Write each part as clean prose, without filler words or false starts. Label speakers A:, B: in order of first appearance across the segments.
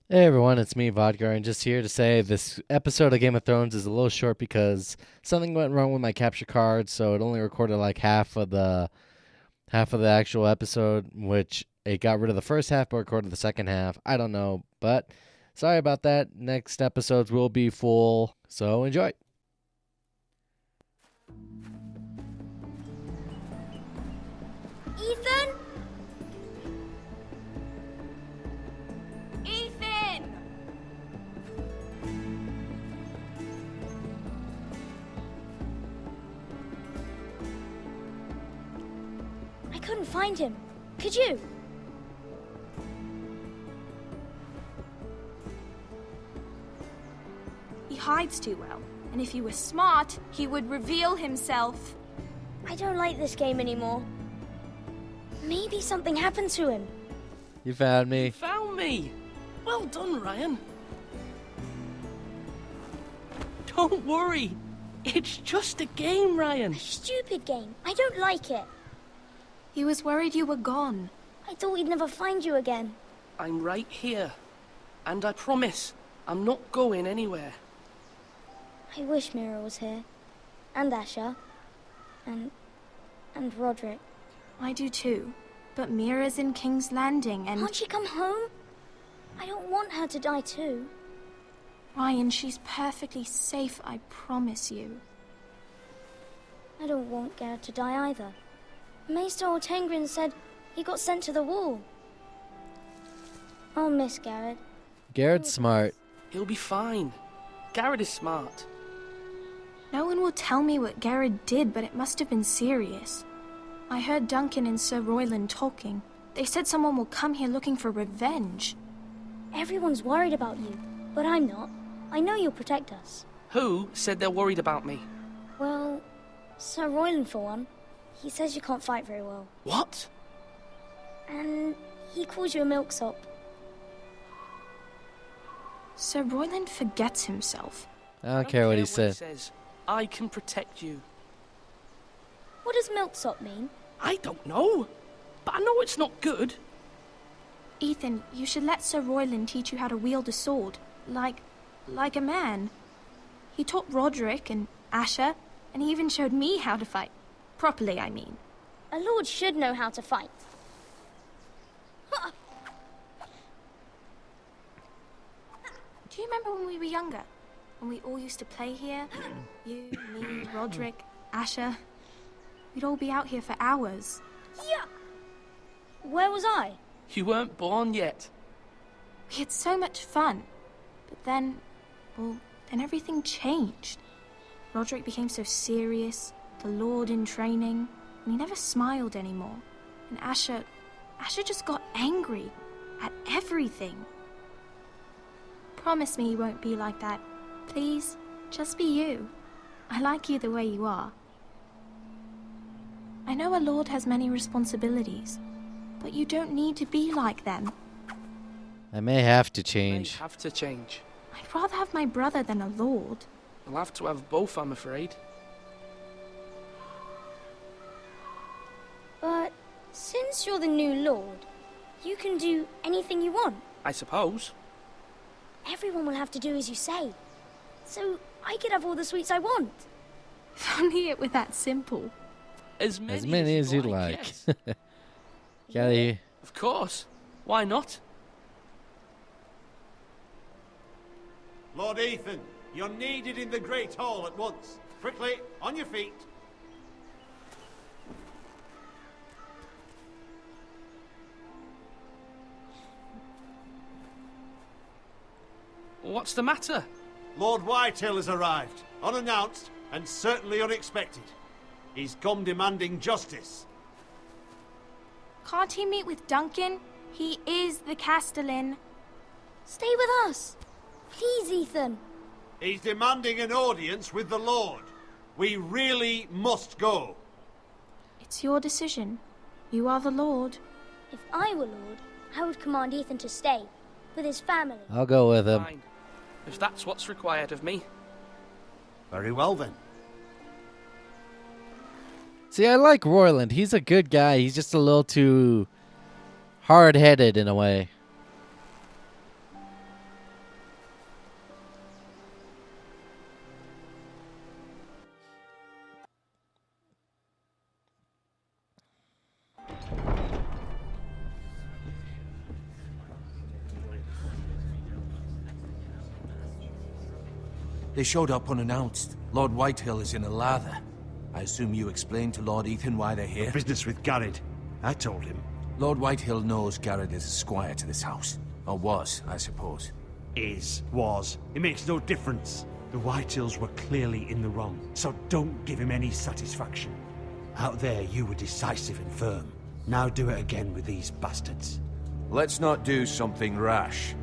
A: Hey everyone, it's me, Vodka, and just here to say this episode of Game of Thrones is a little short because something went wrong with my capture card, so it only recorded like half of the actual episode, which it got rid of the first half but recorded the second half. I don't know, but sorry about that. Next episodes will be full, so enjoy.
B: Ethan? Ethan! I couldn't find him. Could you?
C: He hides too well, and if he were smart, he would reveal himself.
B: I don't like this game anymore. Maybe something happened to him.
A: You found me.
D: Found me! Well done, Ryan. Don't worry. It's just a game, Ryan.
B: Stupid game. I don't like it.
C: He was worried you were gone.
B: I thought we'd never find you again.
D: I'm right here. And I promise, I'm not going anywhere.
B: I wish Mira was here. And Asher. And Roderick.
C: I do too. But Mira's in King's Landing and...
B: Can't she come home? I don't want her to die too.
C: Ryan, she's perfectly safe, I promise you.
B: I don't want Garrett to die either. Maester Ortengrin said he got sent to the wall. I'll miss Garrett.
A: Garrett's smart.
D: He'll be fine. Garrett is smart.
C: No one will tell me what Garrett did, but it must have been serious. I heard Duncan and Sir Royland talking. They said someone will come here looking for revenge.
B: Everyone's worried about you, but I'm not. I know you'll protect us.
D: Who said they're worried about me?
B: Well, Sir Royland for one. He says you can't fight very well.
D: What?
B: And he calls you a milksop.
C: Sir Royland forgets himself.
A: I don't care what he
D: He
A: said.
D: says. I can protect you.
B: What does milksop mean?
D: I don't know. But I know it's not good.
C: Ethan, you should let Sir Royland teach you how to wield a sword. Like a man. He taught Roderick and Asher, and he even showed me how to fight. Properly, I mean.
B: A lord should know how to fight.
C: Do you remember when we were younger? When we all used to play here? You, me, Roderick, Asher. We'd all be out here for hours.
B: Yuck! Where was I?
D: You weren't born yet.
C: We had so much fun. But then, then everything changed. Roderick became so serious, the Lord in training, and he never smiled anymore. And Asher just got angry at everything. Promise me you won't be like that. Please, just be you. I like you the way you are. I know a lord has many responsibilities, but you don't need to be like them.
A: I may have to
D: May
A: change.
D: have to change.
C: I'd rather have my brother than a lord.
D: I'll have to have both, I'm afraid.
B: But since you're the new lord, you can do anything you want.
D: I suppose.
B: Everyone will have to do as you say. So I could have all the sweets I want.
C: If only it were that simple.
D: As many
A: As you'd like.
D: yes.
A: Kelly,
D: Of course. Why not?
E: Lord Ethan, you're needed in the Great Hall at once. Quickly, on your feet.
D: What's the matter?
E: Lord Whitehall has arrived, unannounced and certainly unexpected. He's come demanding justice.
C: Can't he meet with Duncan? He is the Castellan.
B: Stay with us. Please, Ethan.
E: He's demanding an audience with the Lord. We really must go.
C: It's your decision. You are the Lord.
B: If I were lord, I would command Ethan to stay with his family.
A: I'll go with him.
D: Fine. If that's what's required of me.
E: Very well then.
A: See, I like Royland. He's a good guy. He's just a little too hard-headed in a way.
F: They showed up unannounced. Lord Whitehill is in a lather. I assume you explained to Lord Ethan why they're here?
E: Business with Garrett. I told him.
F: Lord Whitehill knows Garrett is a squire to this house. Or was, I suppose.
E: Was. It makes no difference. The Whitehills were clearly in the wrong, so don't give him any satisfaction. Out there, you were decisive and firm. Now do it again with these bastards.
F: Let's not do something rash.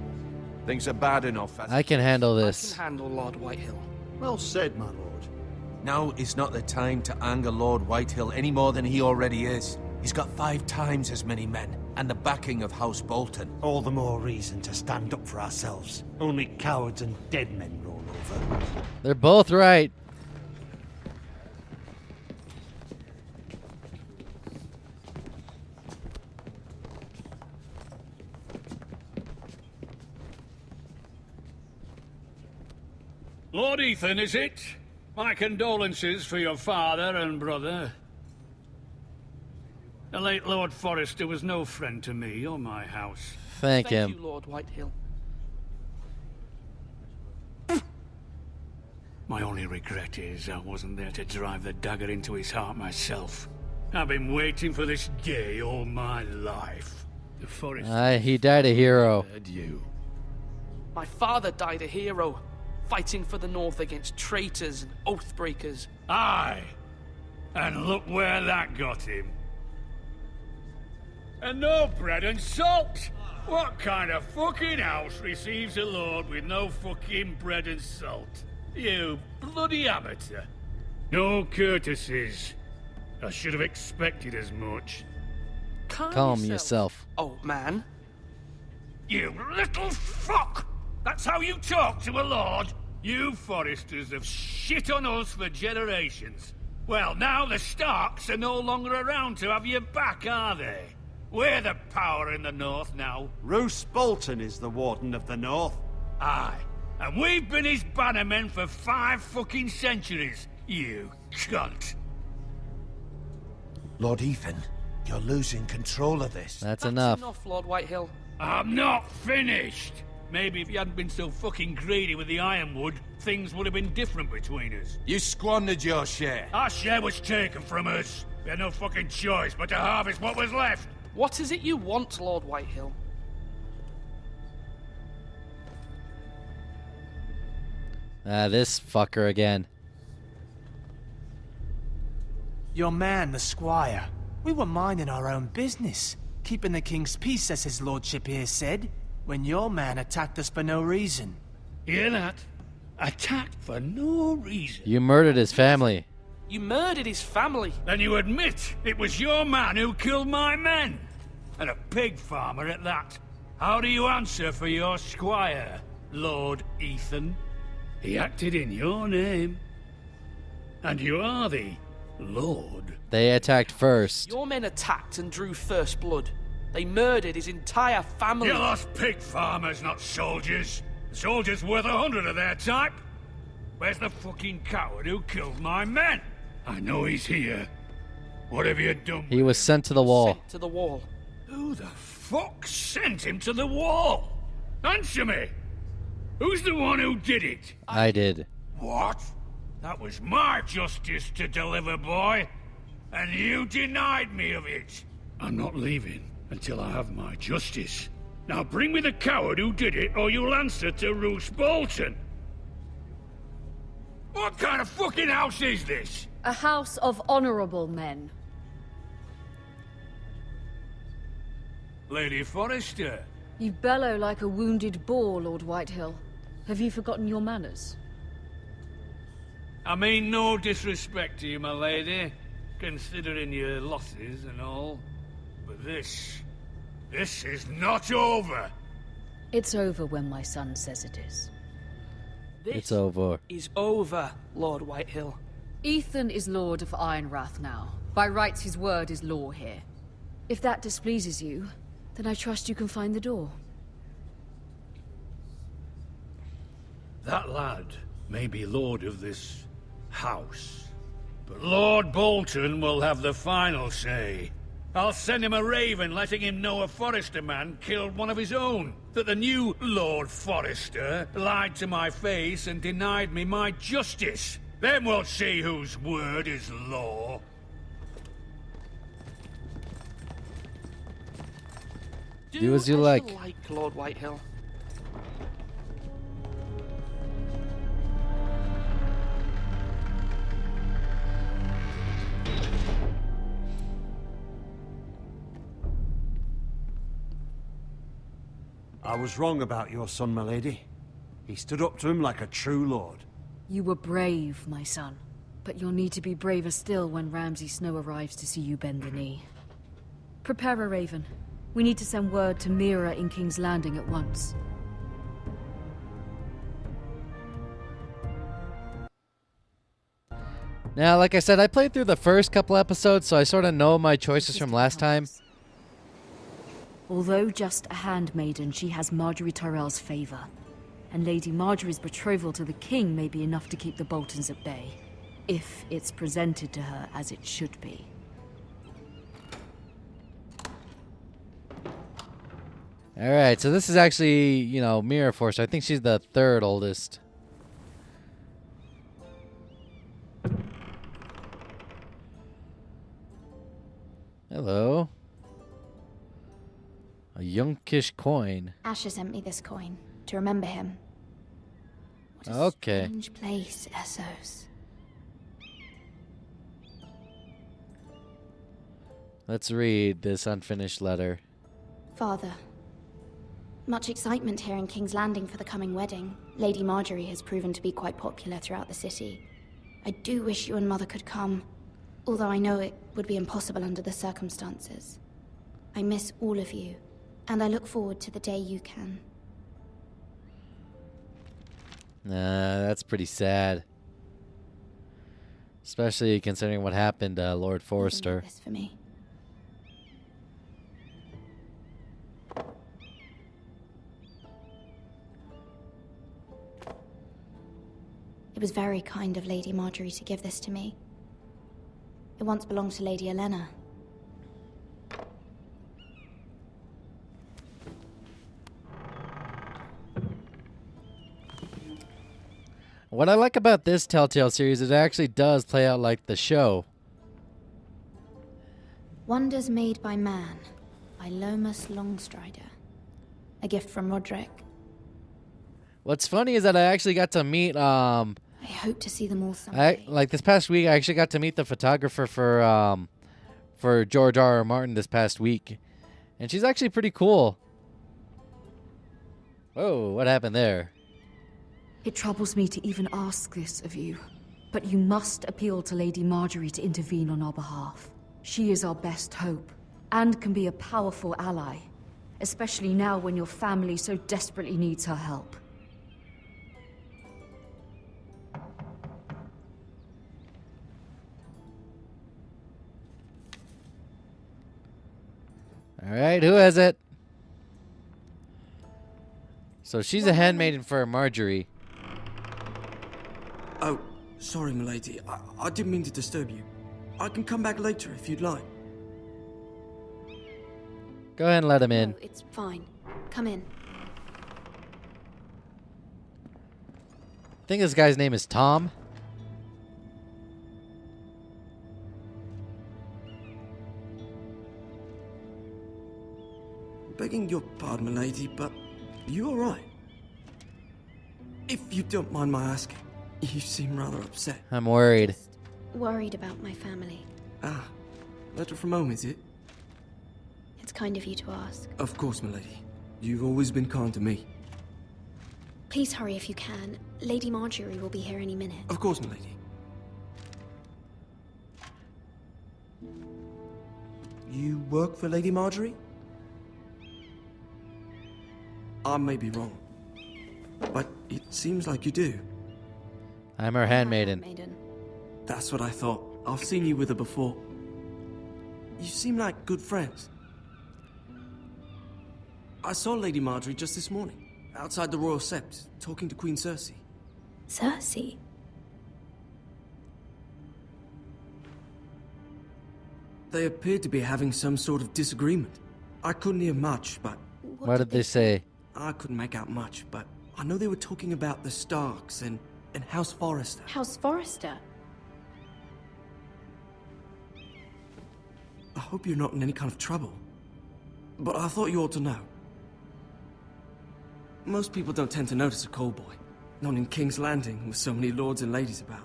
F: Things are bad enough as...
A: I can handle
D: I
A: this.
D: can handle Lord Whitehill.
E: Well said, my lord.
F: Now is not the time to anger Lord Whitehill any more than he already is. He's got 5 times as many men, and the backing of House Bolton.
E: All the more reason to stand up for ourselves. Only cowards and dead men roll over.
A: They're both right.
G: Lord Ethan, is it? My condolences for your father and brother. The late Lord Forrester was no friend to me or my house.
A: Thank
D: you,
A: him.
D: Lord Whitehill.
G: My only regret is I wasn't there to drive the dagger into his heart myself. I've been waiting for this day all my life. The Forrester.
A: He died a hero.
G: You.
D: My father died a hero, fighting for the North against traitors and oathbreakers.
G: Aye. And look where that got him. And no bread and salt! What kind of fucking house receives a lord with no fucking bread and salt? You bloody amateur. No courtesies. I should have expected as much.
A: Calm yourself.
D: Oh, man.
G: You little fuck! That's how you talk to a lord? You Forresters have shit on us for generations. Well, now the Starks are no longer around to have your back, are they? We're the power in the North now.
E: Roose Bolton is the Warden of the North.
G: Aye. And we've been his bannermen for 5 fucking centuries, you cunt.
F: Lord Ethan, you're losing control of this.
A: That's
D: Enough,
A: enough.
D: Lord Whitehill.
G: I'm not finished. Maybe if you hadn't been so fucking greedy with the ironwood, things would have been different between us.
F: You squandered your share.
G: Our share was taken from us. We had no fucking choice but to harvest what was left.
D: What is it you want, Lord Whitehill?
A: This fucker again.
H: Your man, the squire. We were minding our own business, keeping the king's peace, as his lordship here said, when your man attacked us for no reason.
G: Hear that? Attacked for no reason.
A: You murdered his family.
D: You murdered his family.
G: Then you admit it was your man who killed my men. And a pig farmer at that. How do you answer for your squire, Lord Ethan? He acted in your name. And you are the Lord.
A: They attacked first.
D: Your men attacked and drew first blood. They murdered his entire family.
G: You lost pig farmers, not soldiers. The soldiers worth 100 of their type. Where's the fucking coward who killed my men? I know he's here. What have you done?
A: He was sent to the wall.
D: Sent to the wall.
G: Who the fuck sent him to the wall? Answer me! Who's the one who did it?
A: I did.
G: What? That was my justice to deliver, boy. And you denied me of it. I'm not leaving until I have my justice. Now bring me the coward who did it, or you'll answer to Roose Bolton. What kind of fucking house is this?
I: A house of honorable men.
G: Lady Forrester.
I: You bellow like a wounded boar, Lord Whitehill. Have you forgotten your manners?
G: I mean no disrespect to you, my lady, considering your losses and all. But this is not over.
I: It's over when my son says it is.
D: This
A: It's over.
D: is over, Lord Whitehill.
I: Ethan is Lord of Ironrath now. By rights, his word is law here. If that displeases you, then I trust you can find the door.
G: That lad may be lord of this house, but Lord Bolton will have the final say. I'll send him a raven letting him know a Forrester man killed one of his own. that the new Lord Forrester lied to my face and denied me my justice. Then we'll see whose word is law.
A: Do as you like.
D: Lord Whitehill.
E: I was wrong about your son, my lady. He stood up to him like a true lord.
I: You were brave, my son. But you'll need to be braver still when Ramsay Snow arrives to see you bend the knee. Prepare a raven. We need to send word to Mira in King's Landing at once.
A: Now, like I said, I played through the first couple episodes, so I sort of know my choices from last time.
I: Although just a handmaiden, she has Marjorie Tyrell's favor. And Lady Marjorie's betrothal to the king may be enough to keep the Boltons at bay. If it's presented to her as it should be.
A: Alright, so this is actually, you know, Mira Forrester. I think she's the third oldest. Hello. A Yunkish coin.
C: Asher sent me this coin to remember him. What a
A: Okay.
C: strange place, Essos.
A: Let's read this unfinished letter.
C: Father, much excitement here in King's Landing for the coming wedding. Lady Marjorie has proven to be quite popular throughout the city. I do wish you and Mother could come, although I know it would be impossible under the circumstances. I miss all of you, and I look forward to the day you can.
A: Nah, that's pretty sad. Especially considering what happened to Lord Forrester.
C: This for me. It was very kind of Lady Marjorie to give this to me. It once belonged to Lady Elena.
A: What I like about this Telltale series is it actually does play out like the show.
C: Wonders Made by Man, by Lomas Longstrider. A gift from Roderick.
A: What's funny is that I actually got to meet
C: I hope to see them all someday.
A: like this past week I actually got to meet the photographer for George R.R. Martin this past week. And she's actually pretty cool. Whoa, what happened there?
I: It troubles me to even ask this of you, but you must appeal to Lady Marjorie to intervene on our behalf. She is our best hope, and can be a powerful ally, especially now when your family so desperately needs her help.
A: Alright, who is it? So she's a handmaiden for Marjorie.
J: Oh, sorry, milady. I didn't mean to disturb you. I can come back later if you'd like.
A: Go ahead and let him in.
C: No, it's fine. Come in.
A: I think this guy's name is Tom.
J: Begging your pardon, milady, but you all right? If you don't mind my asking, you seem rather upset.
A: I'm worried.
C: Worried about my family.
J: Ah, letter from home, is it?
C: It's kind of you to ask.
J: Of course, milady. You've always been kind to me.
C: Please hurry if you can. Lady Marjorie will be here any minute.
J: Of course, milady. You work for Lady Marjorie? I may be wrong, but it seems like you do.
A: I'm her handmaiden.
J: That's what I thought. I've seen you with her before. You seem like good friends. I saw Lady Marjorie just this morning, outside the Royal Sept, talking to Queen Cersei.
C: Cersei?
J: They appeared to be having some sort of disagreement. I couldn't hear much, but...
A: What did they say?
J: I couldn't make out much, but I know they were talking about the Starks and House Forrester.
C: House Forrester?
J: I hope you're not in any kind of trouble. But I thought you ought to know. Most people don't tend to notice a callboy. Not in King's Landing, with so many lords and ladies about.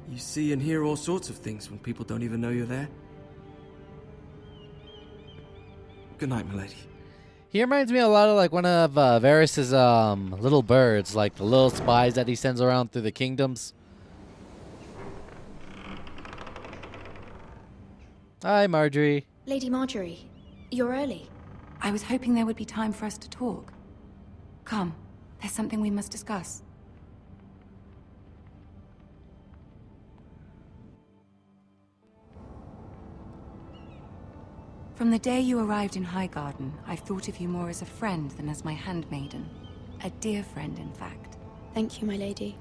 J: You see and hear all sorts of things when people don't even know you're there. Good night, milady.
A: He reminds me a lot of like one of Varys's little birds, like the little spies that he sends around through the kingdoms. Hi, Marjorie.
C: Lady Marjorie, you're early.
K: I was hoping there would be time for us to talk. Come, there's something we must discuss. From the day you arrived in Highgarden, I've thought of you more as a friend than as my handmaiden. A dear friend, in fact.
C: Thank you, my lady.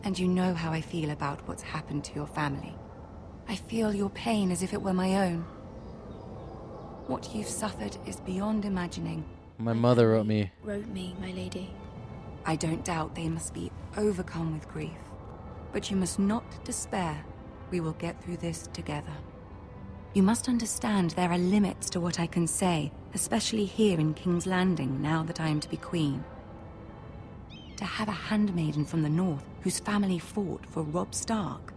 K: And you know how I feel about what's happened to your family. I feel your pain as if it were my own. What you've suffered is beyond imagining.
A: My mother wrote me.
C: Wrote me, my lady.
K: I don't doubt they must be overcome with grief. But you must not despair. We will get through this together. You must understand there are limits to what I can say, especially here in King's Landing, now that I am to be queen. To have a handmaiden from the north whose family fought for Robb Stark.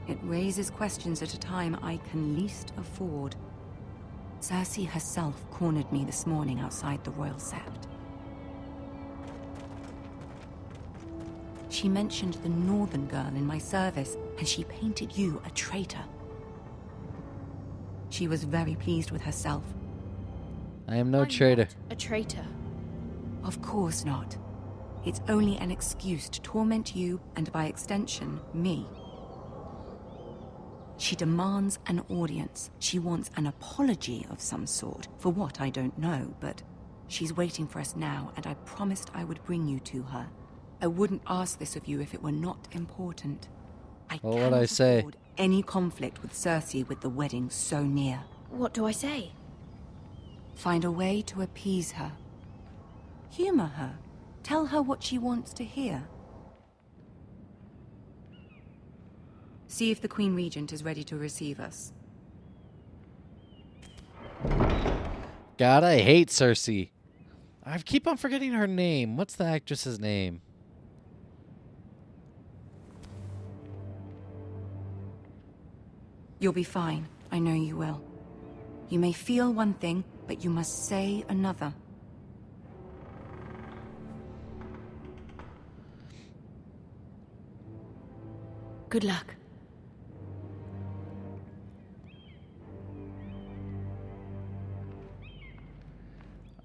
K: It raises questions at a time I can least afford. Cersei herself cornered me this morning outside the Royal Sept. She mentioned the northern girl in my service, and she painted you a traitor. She was very pleased with herself.
A: I am no
C: I'm
A: traitor.
C: not a traitor.
K: Of course not. It's only an excuse to torment you, and by extension, me. She demands an audience. She wants an apology of some sort. For what, I don't know, but she's waiting for us now, and I promised I would bring you to her. I wouldn't ask this of you if it were not important. I
A: Well, what'd
K: cannot
A: I say?
K: afford any conflict with Cersei with the wedding so near.
C: What do I say?
K: Find a way to appease her. Humor her. Tell her what she wants to hear. See if the Queen Regent is ready to receive us.
A: God, I hate Cersei. I keep on forgetting her name. What's the actress's name?
K: You'll be fine. I know you will. You may feel one thing, but you must say another.
C: Good luck.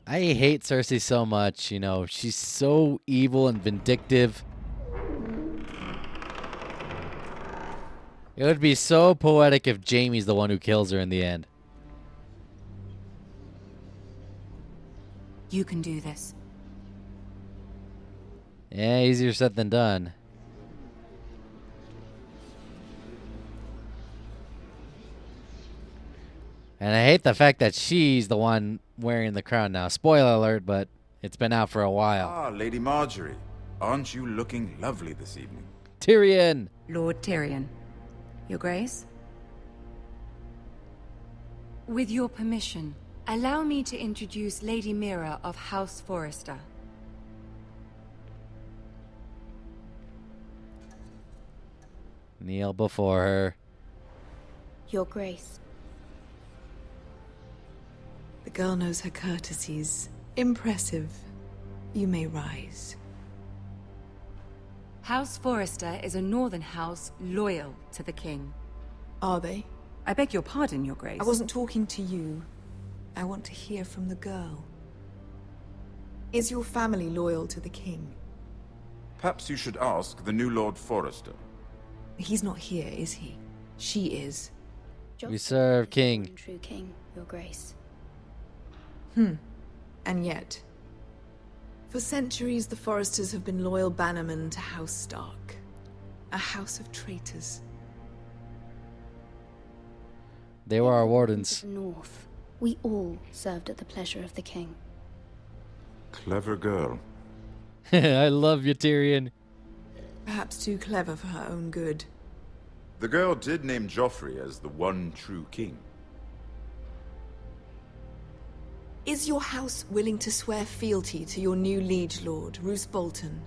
A: I hate Cersei so much, you know. She's so evil and vindictive. It would be so poetic if Jaime's the one who kills her in the end.
K: You can do this.
A: Yeah, easier said than done. And I hate the fact that she's the one wearing the crown now. Spoiler alert, but it's been out for a while.
L: Ah, Lady Marjorie. Aren't you looking lovely this evening?
A: Tyrion!
K: Lord Tyrion. Your Grace? With your permission, allow me to introduce Lady Mira of House Forrester.
A: Kneel before her.
C: Your Grace.
M: The girl knows her courtesies. Impressive. You may rise.
K: House Forrester is a northern house loyal to the king.
M: Are they?
K: I beg your pardon, Your Grace.
M: I wasn't talking to you. I want to hear from the girl. Is your family loyal to the king?
L: Perhaps you should ask the new Lord Forrester.
M: He's not here, is he? She is.
A: We serve king.
C: True king, Your Grace.
M: And yet, for centuries the Forresters have been loyal bannermen to House Stark. A house of traitors.
A: They were our wardens.
B: The North. We all served at the pleasure of the king.
L: Clever girl.
A: I love you, Tyrion.
M: Perhaps too clever for her own good.
L: The girl did name Joffrey as the one true king.
M: Is your house willing to swear fealty to your new liege lord, Roose Bolton?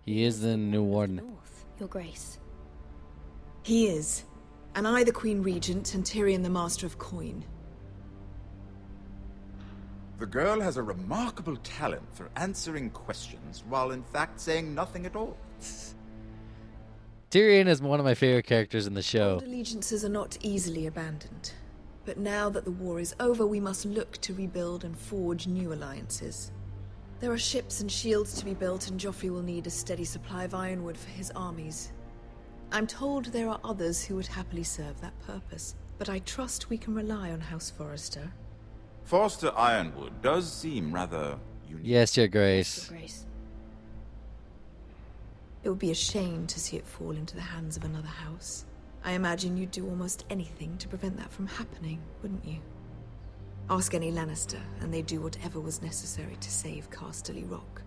A: He is the new warden.
B: North, Your Grace.
M: He is. And I the Queen Regent and Tyrion the Master of Coin.
L: The girl has a remarkable talent for answering questions while in fact saying nothing at all.
A: Tyrion is one of my favorite characters in the show.
M: Old allegiances are not easily abandoned. But now that the war is over, we must look to rebuild and forge new alliances. There are ships and shields to be built, and Joffrey will need a steady supply of ironwood for his armies. I'm told there are others who would happily serve that purpose, but I trust we can rely on House Forrester.
L: Forster Ironwood does seem rather unique.
A: Yes, Your Grace.
B: Your Grace.
M: It would be a shame to see it fall into the hands of another house. I imagine you'd do almost anything to prevent that from happening, wouldn't you? Ask any Lannister, and they'd do whatever was necessary to save Casterly Rock.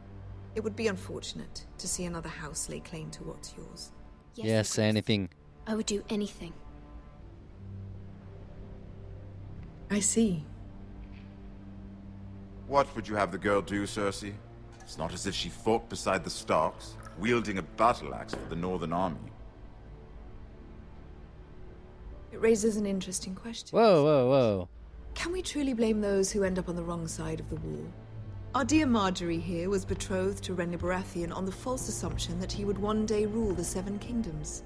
M: It would be unfortunate to see another house lay claim to what's yours.
A: Yes, anything.
B: I would do anything.
M: I see.
L: What would you have the girl do, Cersei? It's not as if she fought beside the Starks, wielding a battle axe for the Northern Army.
M: It raises an interesting question.
A: Whoa, whoa, whoa.
M: Can we truly blame those who end up on the wrong side of the wall? Our dear Marjorie here was betrothed to Renly Baratheon on the false assumption that he would one day rule the Seven Kingdoms.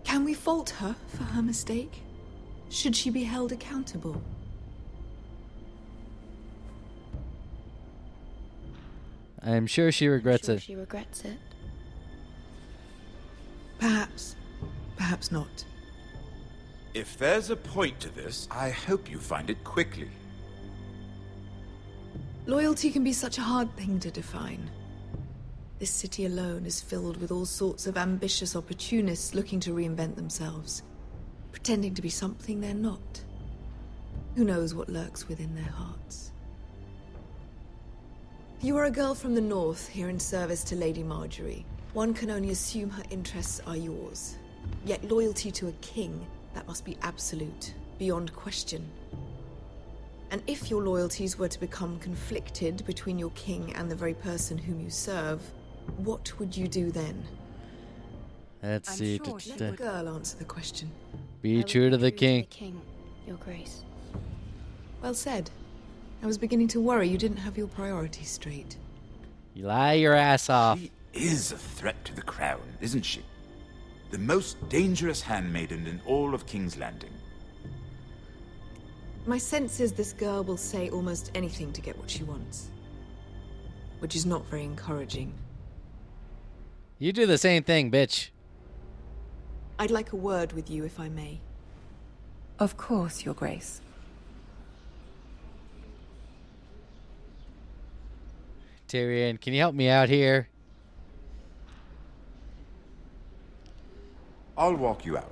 M: Can we fault her for her mistake? Should she be held accountable?
A: I'm sure she regrets it.
B: She regrets it.
M: Perhaps. Perhaps not.
L: If there's a point to this, I hope you find it quickly.
M: Loyalty can be such a hard thing to define. This city alone is filled with all sorts of ambitious opportunists looking to reinvent themselves, pretending to be something they're not. Who knows what lurks within their hearts? You are a girl from the north here in service to Lady Marjorie. One can only assume her interests are yours. Yet loyalty to a king, that must be absolute, beyond question. And if your loyalties were to become conflicted between your king and the very person whom you serve, what would you do then?
A: Let's see.
M: Let the girl answer the question.
A: Be true to the king.
B: Your Grace.
M: Well said. I was beginning to worry you didn't have your priorities straight.
A: You lie your ass off.
L: She is a threat to the crown, isn't she? The most dangerous handmaiden in all of King's Landing.
M: My sense is this girl will say almost anything to get what she wants. Which is not very encouraging.
A: You do the same thing, bitch.
M: I'd like a word with you, if I may.
K: Of course, Your Grace.
A: Tyrion, can you help me out here?
L: I'll walk you out.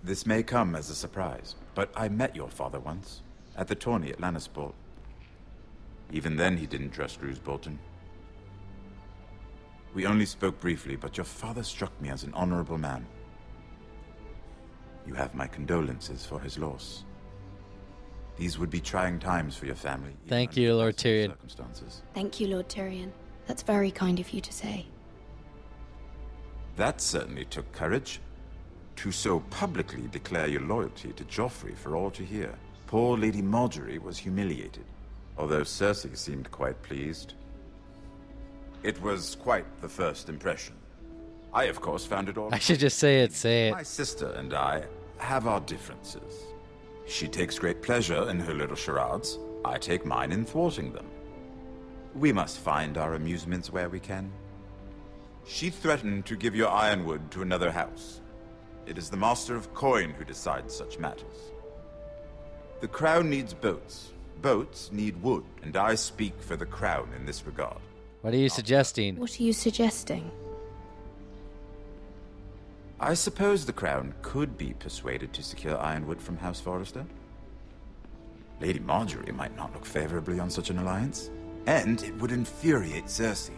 L: This may come as a surprise, but I met your father once, at the tourney at Lannisport. Even then he didn't trust Roose Bolton. We only spoke briefly, but your father struck me as an honorable man. You have my condolences for his loss. These would be trying times for your family.
A: Thank you, Lord Tyrion.
L: Circumstances.
B: Thank you, Lord Tyrion. That's very kind of you to say.
L: That certainly took courage. To so publicly declare your loyalty to Joffrey for all to hear. Poor Lady Marjorie was humiliated, although Cersei seemed quite pleased. It was quite the first impression. I, of course, found it all...
A: I should just say it, say it.
L: My sister and I have our differences. She takes great pleasure in her little charades. I take mine in thwarting them. We must find our amusements where we can. She threatened to give your ironwood to another house. It is the Master of Coin who decides such matters. The crown needs boats. Boats need wood, and I speak for the crown in this regard.
A: What are you suggesting?
B: What are you suggesting?
L: I suppose the crown could be persuaded to secure ironwood from House Forrester. Lady Marjorie might not look favorably on such an alliance, and it would infuriate Cersei.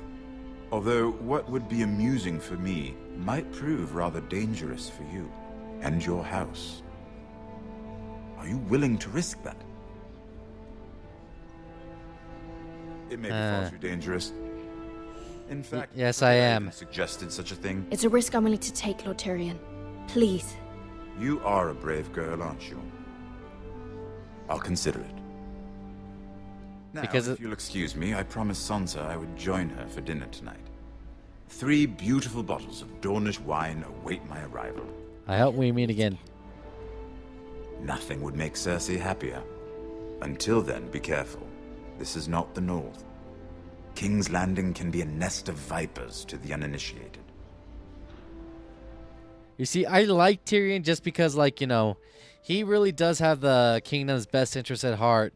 L: Although what would be amusing for me might prove rather dangerous for you and your house. Are you willing to risk that? It may be far too dangerous. In fact,
A: yes, I am.
L: even suggested such a thing.
B: It's a risk I'm willing to take, Lord Tyrion. Please.
L: You are a brave girl, aren't you? I'll consider it. Now, if you'll excuse me, I promised Sansa I would join her for dinner tonight. 3 beautiful bottles of Dornish wine await my arrival.
A: I hope we meet again.
L: Nothing would make Cersei happier. Until then, be careful. This is not the North. King's Landing can be a nest of vipers to the uninitiated.
A: You see, I like Tyrion just because, like, you know, he really does have the kingdom's best interest at heart.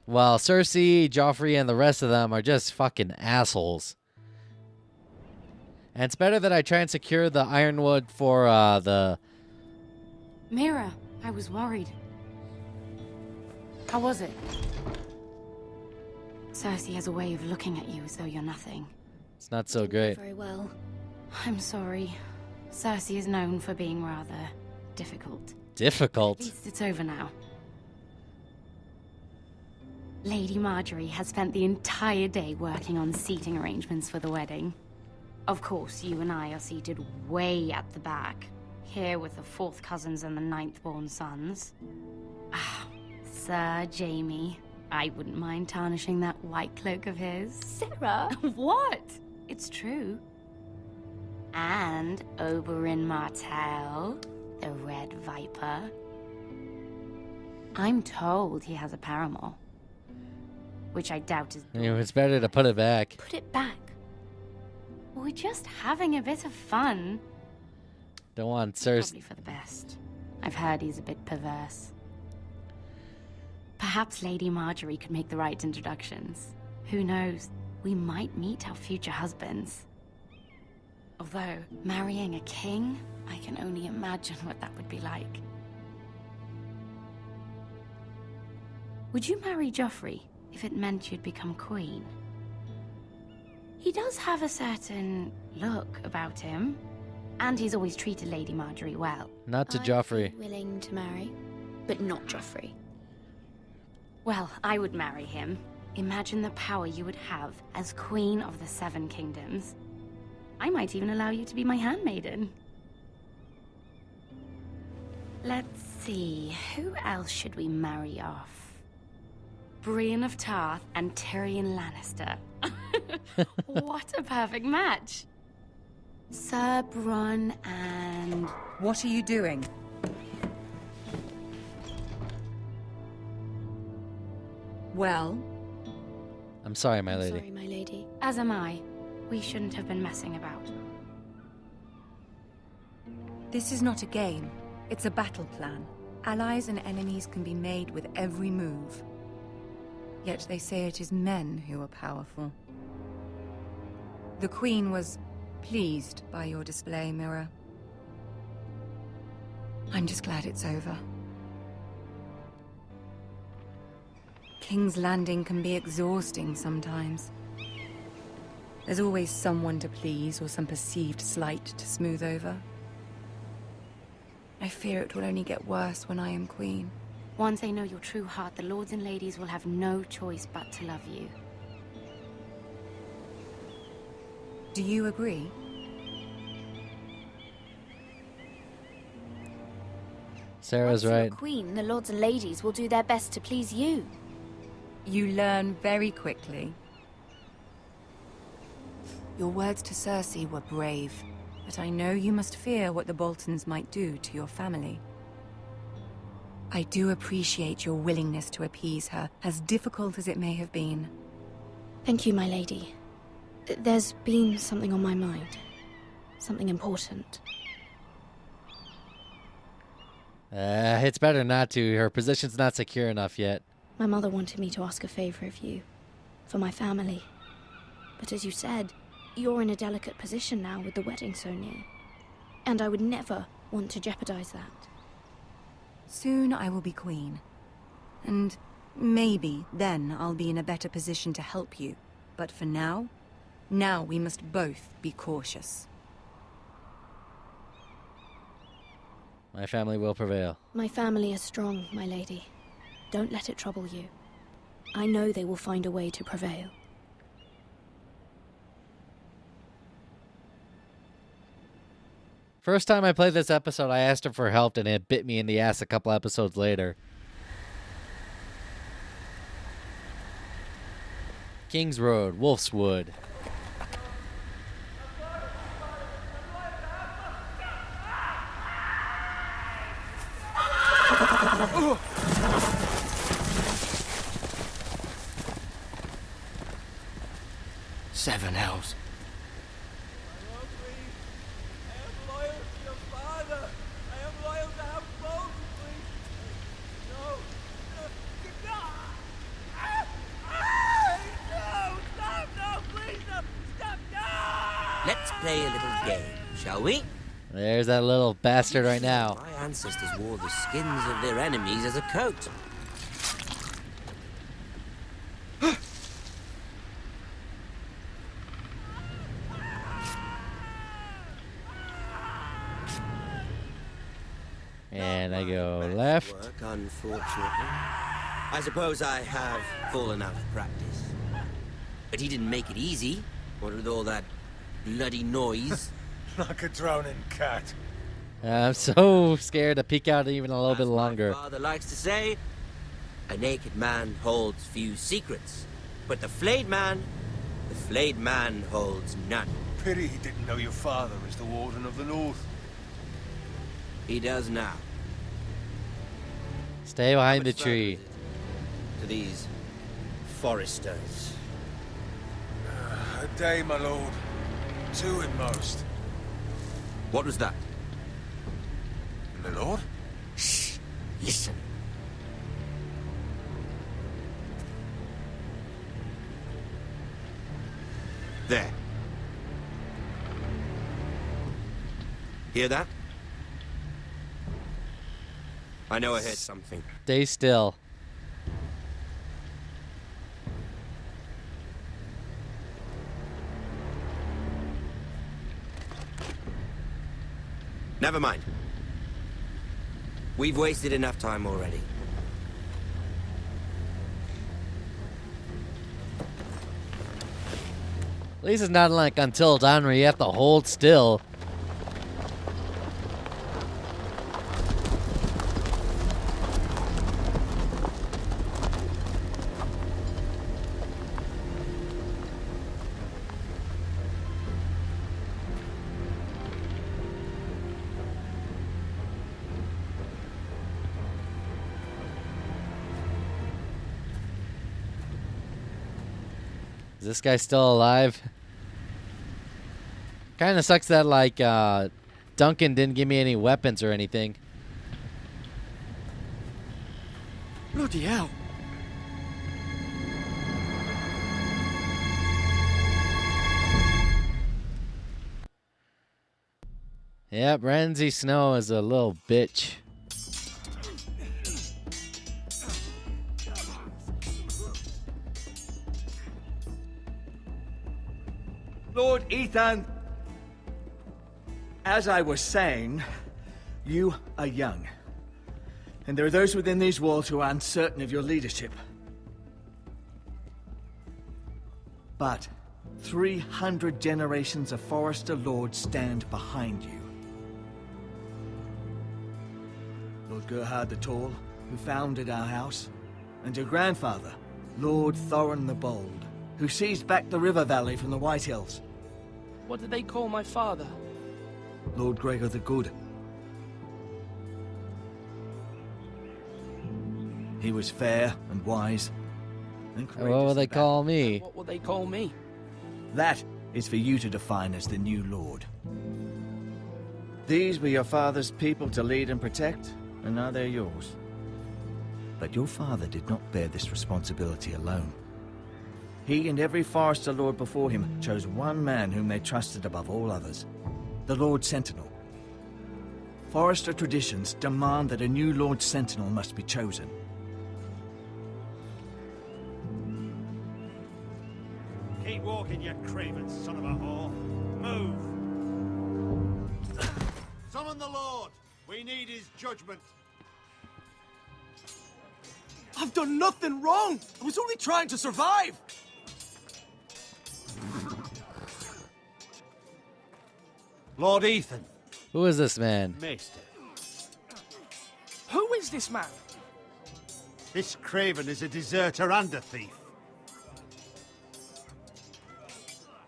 A: While Cersei, Joffrey, and the rest of them are just fucking assholes. And it's better that I try and secure the ironwood for the...
I: Mira, I was worried. How was it? Cersei has a way of looking at you as though you're nothing.
A: It's not so great.
B: Very well.
I: I'm sorry. Cersei is known for being rather difficult.
A: Difficult?
I: At least it's over now. Lady Marjorie has spent the entire day working on seating arrangements for the wedding. Of course, you and I are seated way at the back, here with the 4th cousins and the 9th-born sons. Ah, Sir Jaime. I wouldn't mind tarnishing that white cloak of his.
B: Sarah!
I: What? It's true. And Oberyn Martell, the Red Viper. I'm told he has a paramour. Which I doubt is...
A: It's better to put it back.
B: Put it back.
I: We're just having a bit of fun.
A: Don't want Cersei...
I: Probably for the best. I've heard he's a bit perverse. Perhaps Lady Marjorie could make the right introductions. Who knows? We might meet our future husbands. Although, marrying a king, I can only imagine what that would be like. Would you marry Joffrey if it meant you'd become queen? He does have a certain look about him, and he's always treated Lady Marjorie well.
A: Not to Joffrey.
B: I'd be willing to marry, but not Joffrey.
I: Well, I would marry him. Imagine the power you would have as Queen of the 7 Kingdoms. I might even allow you to be my handmaiden. Let's see, who else should we marry off? Brienne of Tarth and Tyrion Lannister. What a perfect match. Sir Bronn and...
K: What are you doing? Well?
A: I'm sorry, my lady.
B: Sorry, my lady.
I: As am I. We shouldn't have been messing about.
K: This is not a game. It's a battle plan. Allies and enemies can be made with every move. Yet they say it is men who are powerful. The Queen was pleased by your display, Mira. I'm just glad it's over. King's Landing can be exhausting sometimes. There's always someone to please or some perceived slight to smooth over. I fear it will only get worse when I am queen.
I: Once they know your true heart, the lords and ladies will have no choice but to love you.
K: Do you agree?
A: Sarah's
B: Once
A: right.
B: you're queen, the lords and ladies will do their best to please you.
K: You learn very quickly. Your words to Cersei were brave, but I know you must fear what the Boltons might do to your family. I do appreciate your willingness to appease her, as difficult as it may have been.
B: Thank you, my lady. There's been something on my mind. Something important.
A: It's better not to. Her position's not secure enough yet.
B: My mother wanted me to ask a favor of you. For my family. But as you said, you're in a delicate position now with the wedding so near. And I would never want to jeopardize that.
K: Soon I will be queen. And maybe then I'll be in a better position to help you. But for now we must both be cautious.
A: My family will prevail.
B: My family is strong, my lady. Don't let it trouble you. I know they will find a way to prevail.
A: First time I played this episode, I asked her for help and it bit me in the ass a couple episodes later. King's Road, Wolfswood.
H: Seven hells.
N: Let's play a little game, shall we?
A: There's that little bastard right now.
N: My ancestors wore the skins of their enemies as a coat.
A: And I go left.
N: Work, unfortunately. I suppose I have fallen out of practice. But he didn't make it easy. What with all that bloody noise?
O: Like a droning cat.
A: I'm so scared to peek out even a little bit longer.
N: My father likes to say, a naked man holds few secrets. But the flayed man holds none.
O: Pity he didn't know your father is the Warden of the North.
N: He does now.
A: Stay behind the tree.
N: To these Forresters.
O: A day, my lord. 2 at most.
N: What was that?
O: My lord?
N: Shh! Listen. There. Hear that? I know I heard something.
A: Stay still.
N: Never mind. We've wasted enough time already.
A: At least it's not like Until Dawn where you have to hold still. Is this guy still alive? Kind of sucks that, like, Duncan didn't give me any weapons or anything.
J: Bloody hell.
A: Yep, Renzi Snow is a little bitch.
P: Lord Ethan, as I was saying, you are young. And there are those within these walls who are uncertain of your leadership. But 300 generations of Forrester lords stand behind you. Lord Gerhard the Tall, who founded our house, and your grandfather, Lord Thorin the Bold, who seized back the river valley from the White Hills.
D: What did they call my father?
P: Lord Gregor the Good. He was fair and wise, and courageous.
A: What will they call me?
D: What will they call me?
P: That is for you to define as the new lord. These were your father's people to lead and protect, and now they're yours. But your father did not bear this responsibility alone. He and every Forrester lord before him chose one man whom they trusted above all others, the Lord Sentinel. Forrester traditions demand that a new Lord Sentinel must be chosen.
E: walking, you craven son of a whore. Move! Summon the Lord! We need his judgment.
J: I've done nothing wrong! I was only trying to survive!
E: Lord Ethan.
A: Who is this man?
E: Maester.
D: Who is this man?
E: This craven is a deserter and a thief.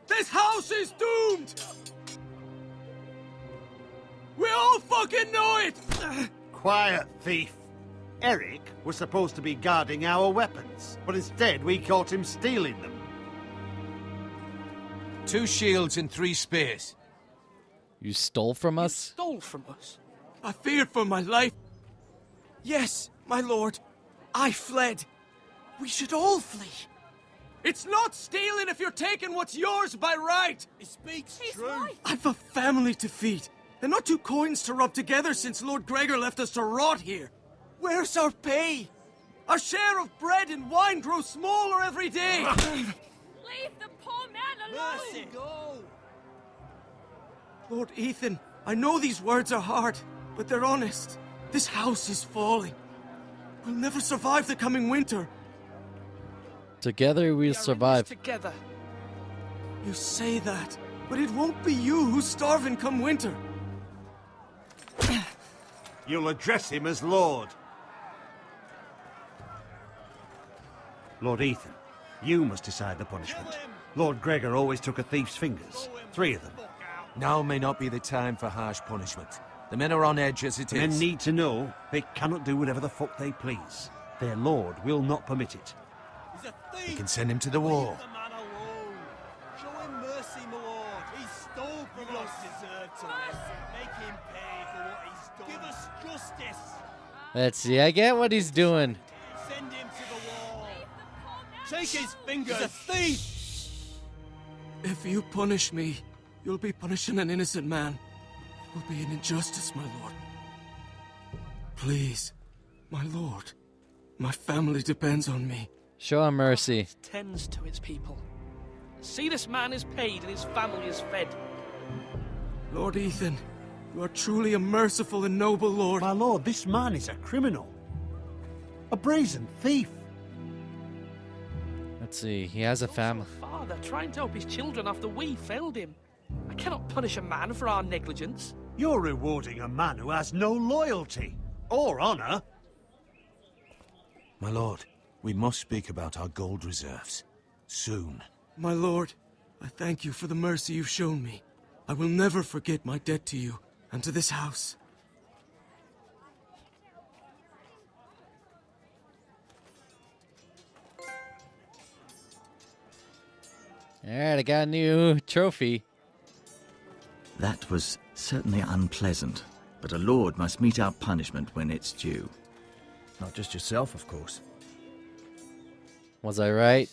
J: This house is doomed! We all fucking know it!
E: Quiet, thief. Eric was supposed to be guarding our weapons, but instead we caught him stealing them.
F: 2 shields and 3 spears.
A: You stole from us?
D: Stole from us?
J: I feared for my life. Yes, my lord. I fled. We should all flee. It's not stealing if you're taking what's yours by right.
O: He speaks true. Right.
J: I've a family to feed, and not 2 coins to rub together since Lord Gregor left us to rot here. Where's our pay? Our share of bread and wine grows smaller every day.
Q: Leave the poor man alone!
O: Mercy, go!
J: Lord Ethan, I know these words are hard, but they're honest. This house is falling. We'll never survive the coming winter.
A: Together we'll survive.
D: Together.
J: You say that, but it won't be you who's starving come winter.
E: You'll address him as Lord. Lord Ethan, you must decide the punishment. Lord Gregor always took a thief's fingers. 3 of them.
F: Now may not be the time for harsh punishment. The men are on edge as it is.
E: Men need to know they cannot do whatever the fuck they please. Their lord will not permit it.
O: He's a thief!
F: We can send him to the wall.
O: Leave the man alone. Show him mercy, my lord. He stole from us. Deserve to live. Make him pay for what he's done. Give us justice.
A: Let's see, I get what he's doing.
O: Send him to the wall. Take his fingers. He's a thief!
J: If you punish me, you'll be punishing an innocent man. It will be an injustice, my lord. Please, my lord. My family depends on me.
A: Show him mercy.
D: It tends to its people. See, this man is paid and his family is fed.
J: Lord Ethan, you are truly a merciful and noble lord.
E: My lord, this man is a criminal. A brazen thief.
A: Let's see, he has a family.
D: Father trying to help his children after we failed him. I cannot punish a man for our negligence.
E: You're rewarding a man who has no loyalty or honor.
F: My lord, we must speak about our gold reserves. Soon.
J: My lord, I thank you for the mercy you've shown me. I will never forget my debt to you and to this house.
A: Alright, I got a new trophy.
P: That was certainly unpleasant, but a lord must mete out punishment when it's due.
H: Not just yourself, of course.
A: Was I right?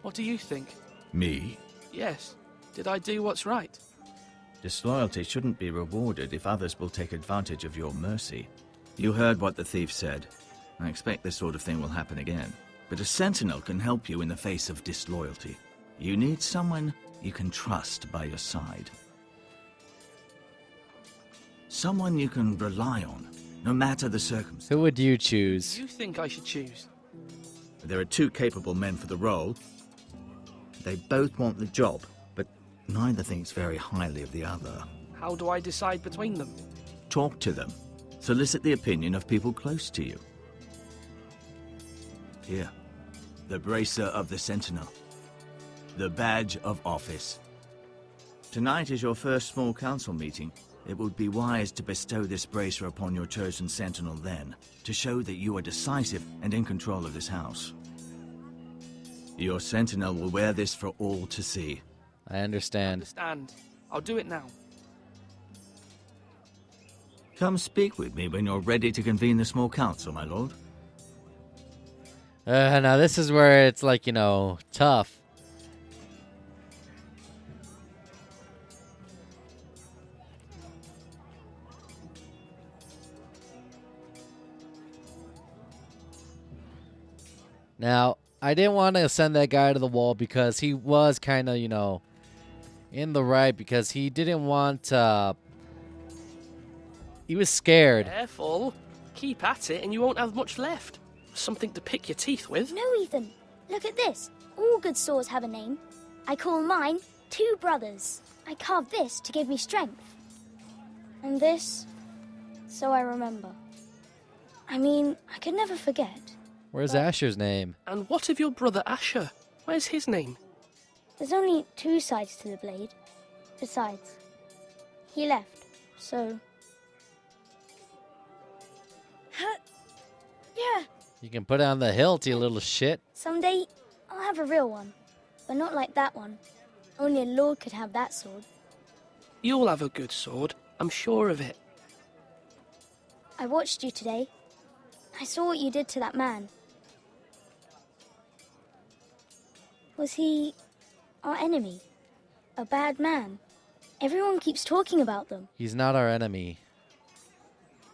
D: What do you think?
P: Me?
D: Yes. Did I do what's right?
P: Disloyalty shouldn't be rewarded if others will take advantage of your mercy. You heard what the thief said. I expect this sort of thing will happen again. But a sentinel can help you in the face of disloyalty. You need someone you can trust by your side. Someone you can rely on, no matter the circumstances.
A: Who would you choose?
D: You think I should choose?
P: There are 2 capable men for the role. They both want the job, but neither thinks very highly of the other.
D: How do I decide between them?
P: Talk to them. Solicit the opinion of people close to you. Here, the bracer of the Sentinel. The badge of office. Tonight is your first small council meeting. It would be wise to bestow this bracer upon your chosen sentinel then, to show that you are decisive and in control of this house. Your sentinel will wear this for all to see.
A: I understand.
D: Understand. I'll do it now.
P: Come speak with me when you're ready to convene the small council, my lord.
A: Now this is where it's like, you know, tough. Now, I didn't want to send that guy to the wall because he was kind of, in the right because he didn't want he was scared.
D: Careful. Keep at it and you won't have much left. Something to pick your teeth with.
R: No, Ethan. Look at this. All good swords have a name. I call mine Two Brothers. I carved this to give me strength. And this, so I remember. I mean, I could never forget.
A: Where's Asher's name?
D: And what of your brother Asher? Where's his name?
R: There's only two sides to the blade. Besides, he left, so... Yeah.
A: You can put it on the hilt, you little shit.
R: Someday, I'll have a real one. But not like that one. Only a lord could have that sword.
D: You'll have a good sword. I'm sure of it.
R: I watched you today. I saw what you did to that man. Was he our enemy? A bad man? Everyone keeps talking about them.
A: He's not our enemy.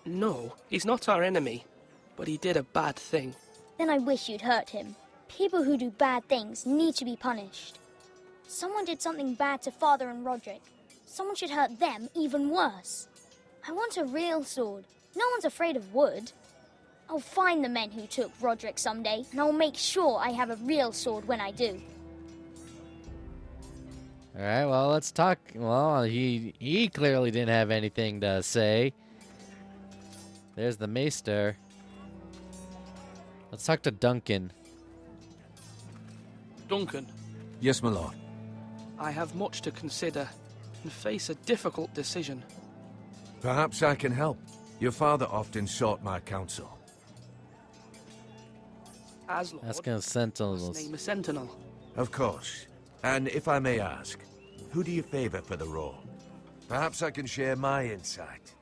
D: No, he's not our enemy. But he did a bad thing.
R: Then I wish you'd hurt him. People who do bad things need to be punished. Someone did something bad to Father and Roderick. Someone should hurt them even worse. I want a real sword. No one's afraid of wood. I'll find the men who took Roderick someday, and I'll make sure I have a real sword when I do.
A: Alright, well, let's talk. Well, he clearly didn't have anything to say. There's the maester. Let's talk to Duncan.
D: Duncan.
F: Yes, my lord.
D: I have much to consider and face a difficult decision.
F: Perhaps I can help. Your father often sought my counsel.
D: As Lord,
A: Asking of sentinels.
D: must name a sentinel.
F: Of course. And if I may ask, who do you favor for the role? Perhaps I can share my insight.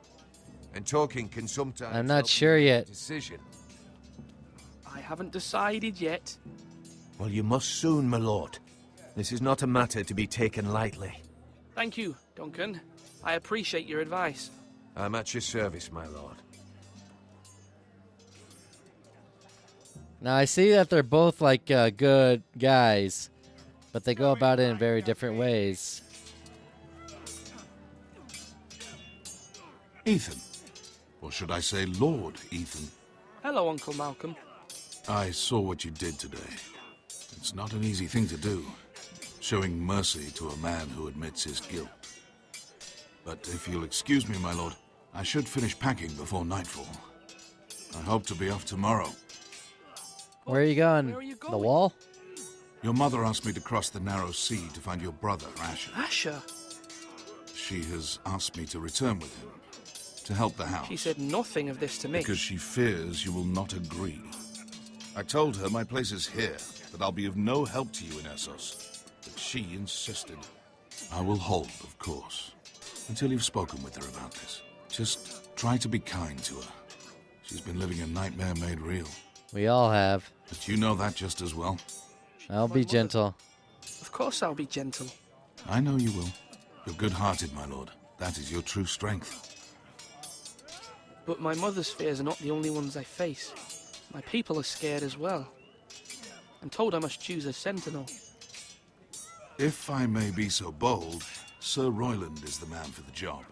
F: And talking can sometimes
A: I'm not
F: help
A: sure
F: you make a
A: yet.
F: decision.
D: I haven't decided yet.
F: Well, you must soon, my lord. This is not a matter to be taken lightly.
D: Thank you, Duncan. I appreciate your advice.
F: I'm at your service, my lord.
A: Now, I see that they're both, like, good guys, but they go about it in very different ways.
S: Ethan. Or should I say Lord Ethan?
D: Hello, Uncle Malcolm.
S: I saw what you did today. It's not an easy thing to do, showing mercy to a man who admits his guilt. But if you'll excuse me, my lord, I should finish packing before nightfall. I hope to be off tomorrow.
A: Where are you going?
D: Where are you going?
A: The wall?
S: Your mother asked me to cross the narrow sea to find your brother, Asher.
D: Asher?
S: She has asked me to return with him, to help the house.
D: She said nothing of this to me.
S: Because she fears you will not agree. I told her my place is here, that I'll be of no help to you in Essos. But she insisted. I will hold, of course, until you've spoken with her about this. Just try to be kind to her. She's been living a nightmare made real.
A: We all have.
S: But you know that just as well.
A: I'll be gentle.
D: Of course I'll be gentle.
S: I know you will. You're good-hearted, my lord. That is your true strength.
D: But my mother's fears are not the only ones I face. My people are scared as well. I'm told I must choose a sentinel.
S: If I may be so bold, Sir Royland is the man for the job.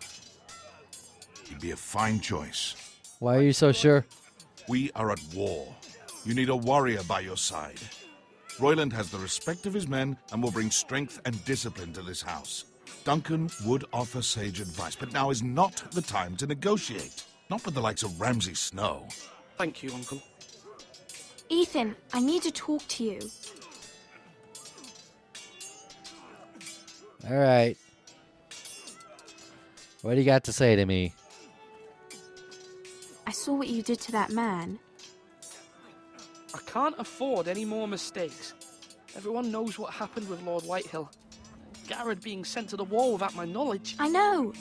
S: He'd be a fine choice.
A: Why are you so sure?
S: We are at war. You need a warrior by your side. Royland has the respect of his men and will bring strength and discipline to this house. Duncan would offer sage advice, but now is not the time to negotiate. Not with the likes of Ramsay Snow.
D: Thank you, Uncle.
C: Ethan, I need to talk to you.
A: All right. What do you got to say to me?
C: I saw what you did to that man.
D: I can't afford any more mistakes. Everyone knows what happened with Lord Whitehill. Garrett being sent to the wall without my knowledge.
C: I know.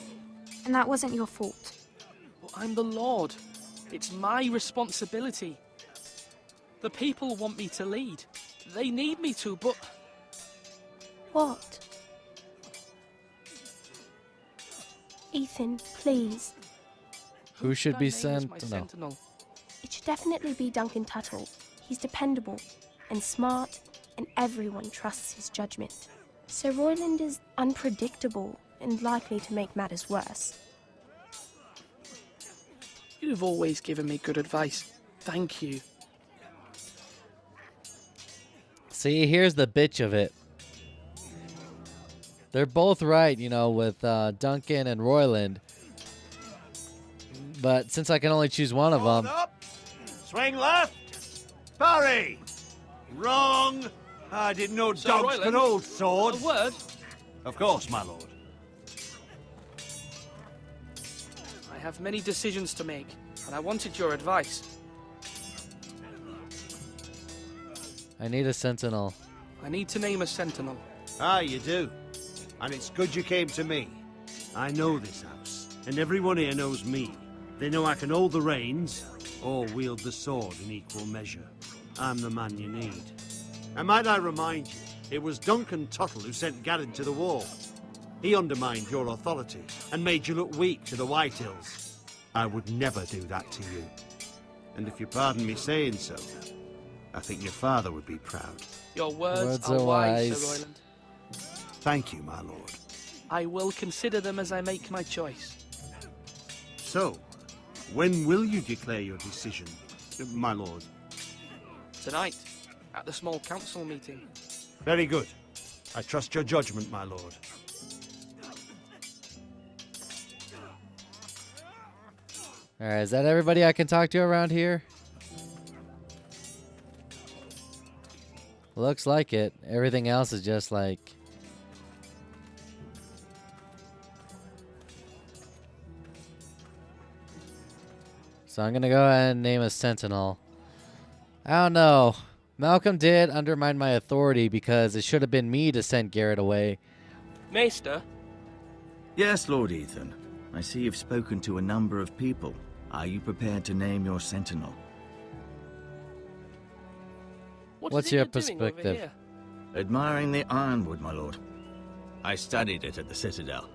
C: And that wasn't your fault.
D: But I'm the Lord. It's my responsibility. The people want me to lead. They need me to, but...
C: What? Ethan, please.
A: Who should be
D: I name as my
A: sentinel?
D: sentinel?
C: It should definitely be Duncan Tuttle. He's dependable, and smart, and everyone trusts his judgment. Sir Royland is unpredictable and likely to make matters worse.
D: You've always given me good advice. Thank you.
A: See, here's the bitch of it. They're both right, you know, with Duncan and Royland. But since I can only choose one of them...
E: Up. Swing left. Parry. Wrong. I didn't know
D: Sir
E: dogs
D: Royland,
E: could hold swords.
D: A word?
E: Of course, my lord.
D: I have many decisions to make, and I wanted your advice.
A: I need a sentinel.
D: I need to name a sentinel.
E: Ah, you do. And it's good you came to me. I know this house, and everyone here knows me. They know I can hold the reins, or wield the sword in equal measure. I'm the man you need. And might I remind you, it was Duncan Tuttle who sent Garrett to the war. He undermined your authority, and made you look weak to the Whitehills. I would never do that to you. And if you pardon me saying so, I think your father would be proud.
D: Your words are wise, Sir Royland.
E: Thank you, my lord.
D: I will consider them as I make my choice.
E: So, when will you declare your decision, my lord?
D: Tonight, at the small council meeting.
E: Very good. I trust your judgment, my lord.
A: Alright, is that everybody I can talk to around here? Looks like it. Everything else is just like... So I'm gonna go ahead and name a sentinel. I don't know. Malcolm did undermine my authority because it should have been me to send Garrett away.
D: Maester?
P: Yes, Lord Ethan. I see you've spoken to a number of people. Are you prepared to name your sentinel?
A: What's your perspective?
P: Admiring the ironwood, my lord. I studied it at the Citadel.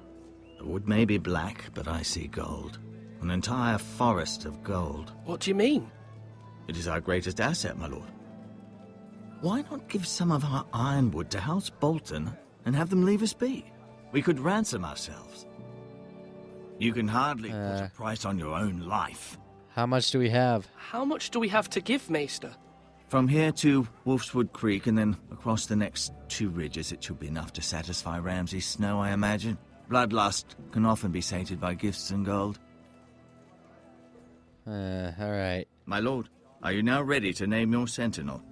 P: The wood may be black, but I see gold. An entire forest of gold.
D: What do you mean?
P: It is our greatest asset, my lord. Why not give some of our ironwood to House Bolton and have them leave us be? We could ransom ourselves. You can hardly put a price on your own life.
A: How much do we have?
D: How much do we have to give, Maester?
P: From here to Wolfswood Creek and then across the next 2 ridges, it should be enough to satisfy Ramsay Snow, I imagine. Bloodlust can often be sated by gifts and gold.
A: Alright.
P: My lord, are you now ready to name your sentinel?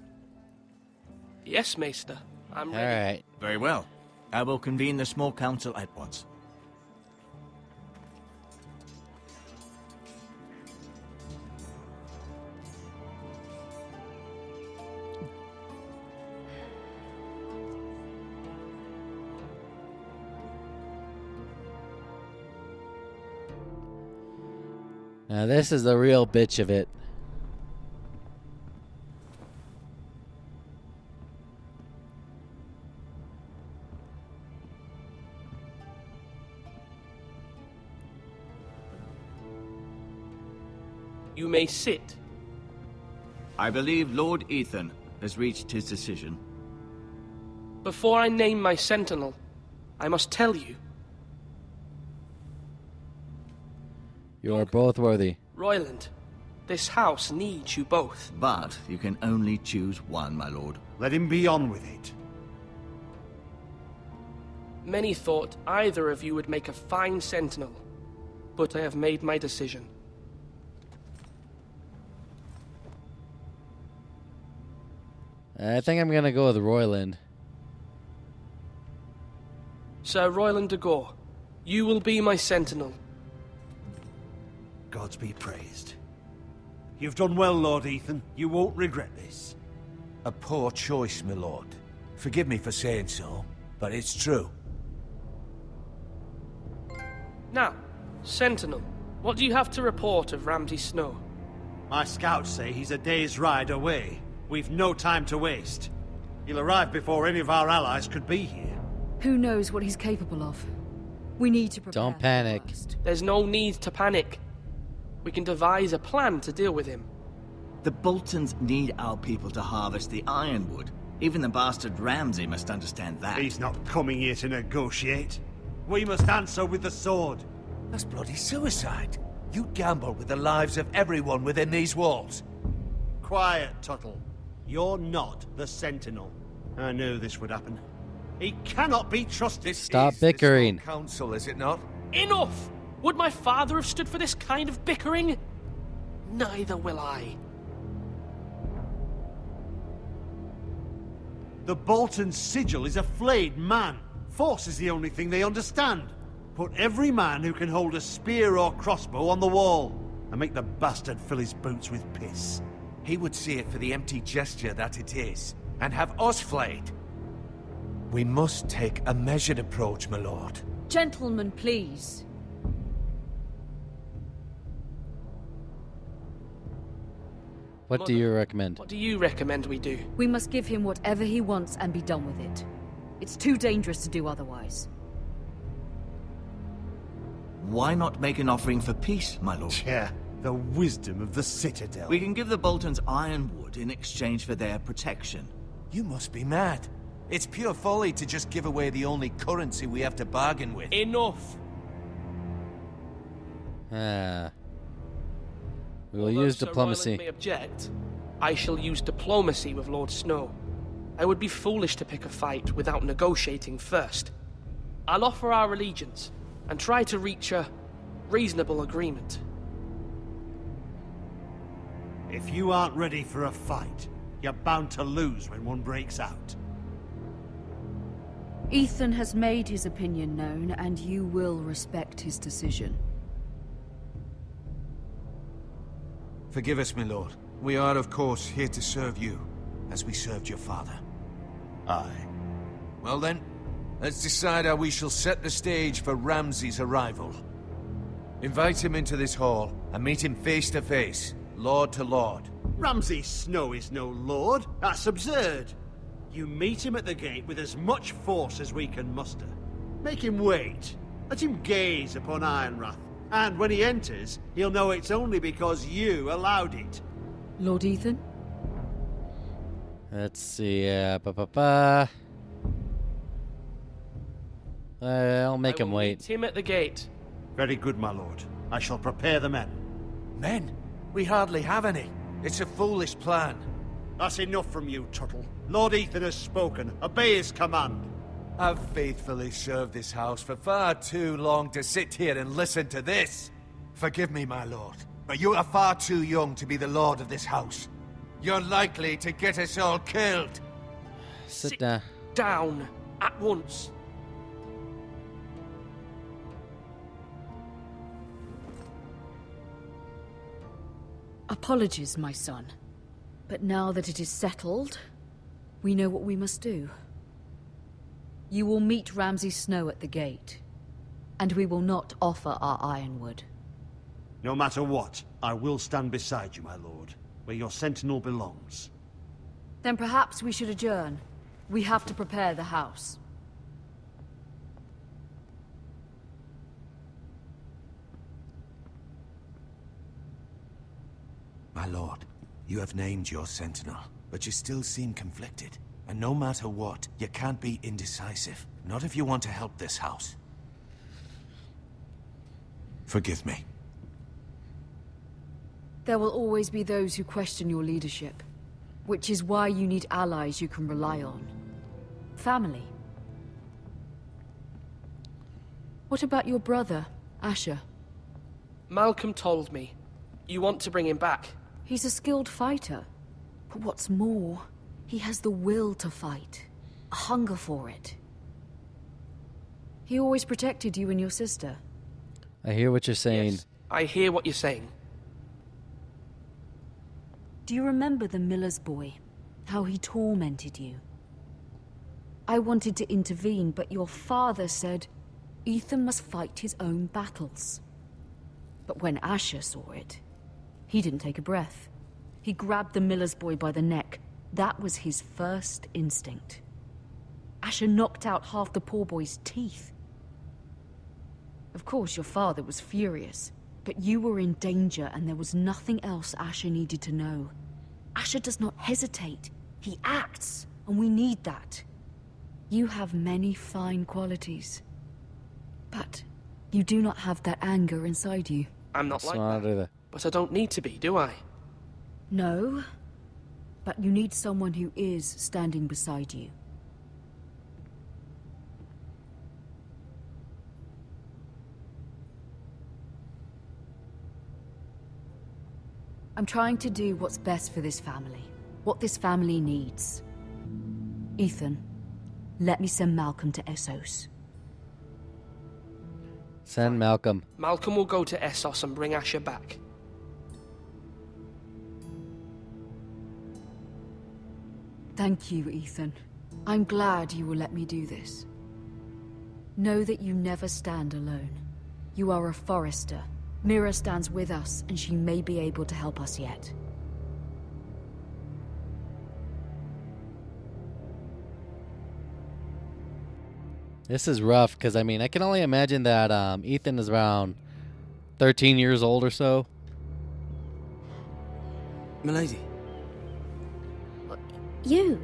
D: Yes, Maester. I'm ready.
A: Alright.
P: Very well. I will convene the small council at once.
A: Now this is the real bitch of it.
D: You may sit.
P: I believe Lord Ethan has reached his decision.
D: Before I name my sentinel, I must tell you.
A: You are both worthy.
D: Royland, this house needs you both.
P: But you can only choose one, my lord.
E: Let him be on with it.
D: Many thought either of you would make a fine sentinel, but I have made my decision.
A: I think I'm gonna go with Royland.
D: Sir Royland de Gore, you will be my sentinel.
E: Gods be praised. You've done well, Lord Ethan. You won't regret this.
F: A poor choice, my lord. Forgive me for saying so, but it's true.
D: Now, Sentinel, what do you have to report of Ramsay Snow?
E: My scouts say he's a day's ride away. We've no time to waste. He'll arrive before any of our allies could be here.
I: Who knows what he's capable of? We need to prepare.
A: Don't panic.
D: There's no need to panic. We can devise a plan to deal with him.
P: The Boltons need our people to harvest the ironwood. Even the bastard Ramsay must understand that.
E: He's not coming here to negotiate. We must answer with the sword.
F: That's bloody suicide. You gamble with the lives of everyone within these walls.
E: Quiet, Tuttle. You're not the Sentinel. I knew this would happen. He cannot be trusted.
A: Stop bickering.
F: Council, is it not?
D: Enough! Would my father have stood for this kind of bickering? Neither will I.
E: The Bolton's sigil is a flayed man. Force is the only thing they understand. Put every man who can hold a spear or crossbow on the wall, and make the bastard fill his boots with piss.
F: He would see it for the empty gesture that it is, and have us flayed. We must take a measured approach, my lord.
I: Gentlemen, please.
A: What do you recommend?
D: What do you recommend we do?
I: We must give him whatever he wants and be done with it. It's too dangerous to do otherwise.
P: Why not make an offering for peace, my lord?
E: Yeah, the wisdom of the Citadel.
P: We can give the Boltons ironwood in exchange for their protection.
F: You must be mad. It's pure folly to just give away the only currency we have to bargain with.
D: Enough!
A: We will use
D: Sir
A: diplomacy.
D: Royland may object, I shall use diplomacy with Lord Snow. I would be foolish to pick a fight without negotiating first. I'll offer our allegiance and try to reach a reasonable agreement.
E: If you aren't ready for a fight, you're bound to lose when one breaks out.
I: Ethan has made his opinion known, and you will respect his decision.
F: Forgive us, my lord. We are, of course, here to serve you, as we served your father.
E: Aye.
F: Well then, let's decide how we shall set the stage for Ramsay's arrival. Invite him into this hall, and meet him face to face, lord to lord.
E: Ramsay Snow is no lord. That's absurd. You meet him at the gate with as much force as we can muster. Make him wait. Let him gaze upon Ironrath. And when he enters, he'll know it's only because you allowed it.
I: Lord Ethan?
A: Let's see. I'll make him wait.
D: Meet him at the gate.
E: Very good, my lord. I shall prepare the men.
F: Men? We hardly have any. It's a foolish plan.
E: That's enough from you, Tuttle. Lord Ethan has spoken. Obey his command.
F: I've faithfully served this house for far too long to sit here and listen to this. Forgive me, my lord, but you are far too young to be the lord of this house. You're likely to get us all killed.
A: Sit down.
D: Down at once.
I: Apologies, my son. But now that it is settled, we know what we must do. You will meet Ramsay Snow at the gate, and we will not offer our ironwood.
E: No matter what, I will stand beside you, my lord, where your sentinel belongs.
I: Then perhaps we should adjourn. We have to prepare the house.
F: My lord, you have named your sentinel, but you still seem conflicted. And no matter what, you can't be indecisive. Not if you want to help this house. Forgive me.
I: There will always be those who question your leadership, which is why you need allies you can rely on. Family. What about your brother, Asher?
D: Malcolm told me. You want to bring him back.
I: He's a skilled fighter. But what's more, he has the will to fight. A hunger for it. He always protected you and your sister.
A: I hear what you're saying.
D: Yes, I hear what you're saying.
I: Do you remember the miller's boy? How he tormented you? I wanted to intervene, but your father said Ethan must fight his own battles. But when Asher saw it, he didn't take a breath. He grabbed the miller's boy by the neck. That was his first instinct. Asher knocked out half the poor boy's teeth. Of course, your father was furious, but you were in danger and there was nothing else Asher needed to know. Asher does not hesitate. He acts, and we need that. You have many fine qualities. But you do not have that anger inside you.
D: I'm not like that. But I don't need to be, do I?
I: No. But you need someone who is standing beside you. I'm trying to do what's best for this family. What this family needs. Ethan, let me send Malcolm to Essos.
A: Send Malcolm.
D: Malcolm will go to Essos and bring Asher back.
I: Thank you, Ethan. I'm glad you will let me do this. Know that you never stand alone. You are a Forrester. Mira stands with us, and she may be able to help us yet.
A: This is rough, because, I mean, I can only imagine that Ethan is around 13 years old or so.
J: Milady.
B: You?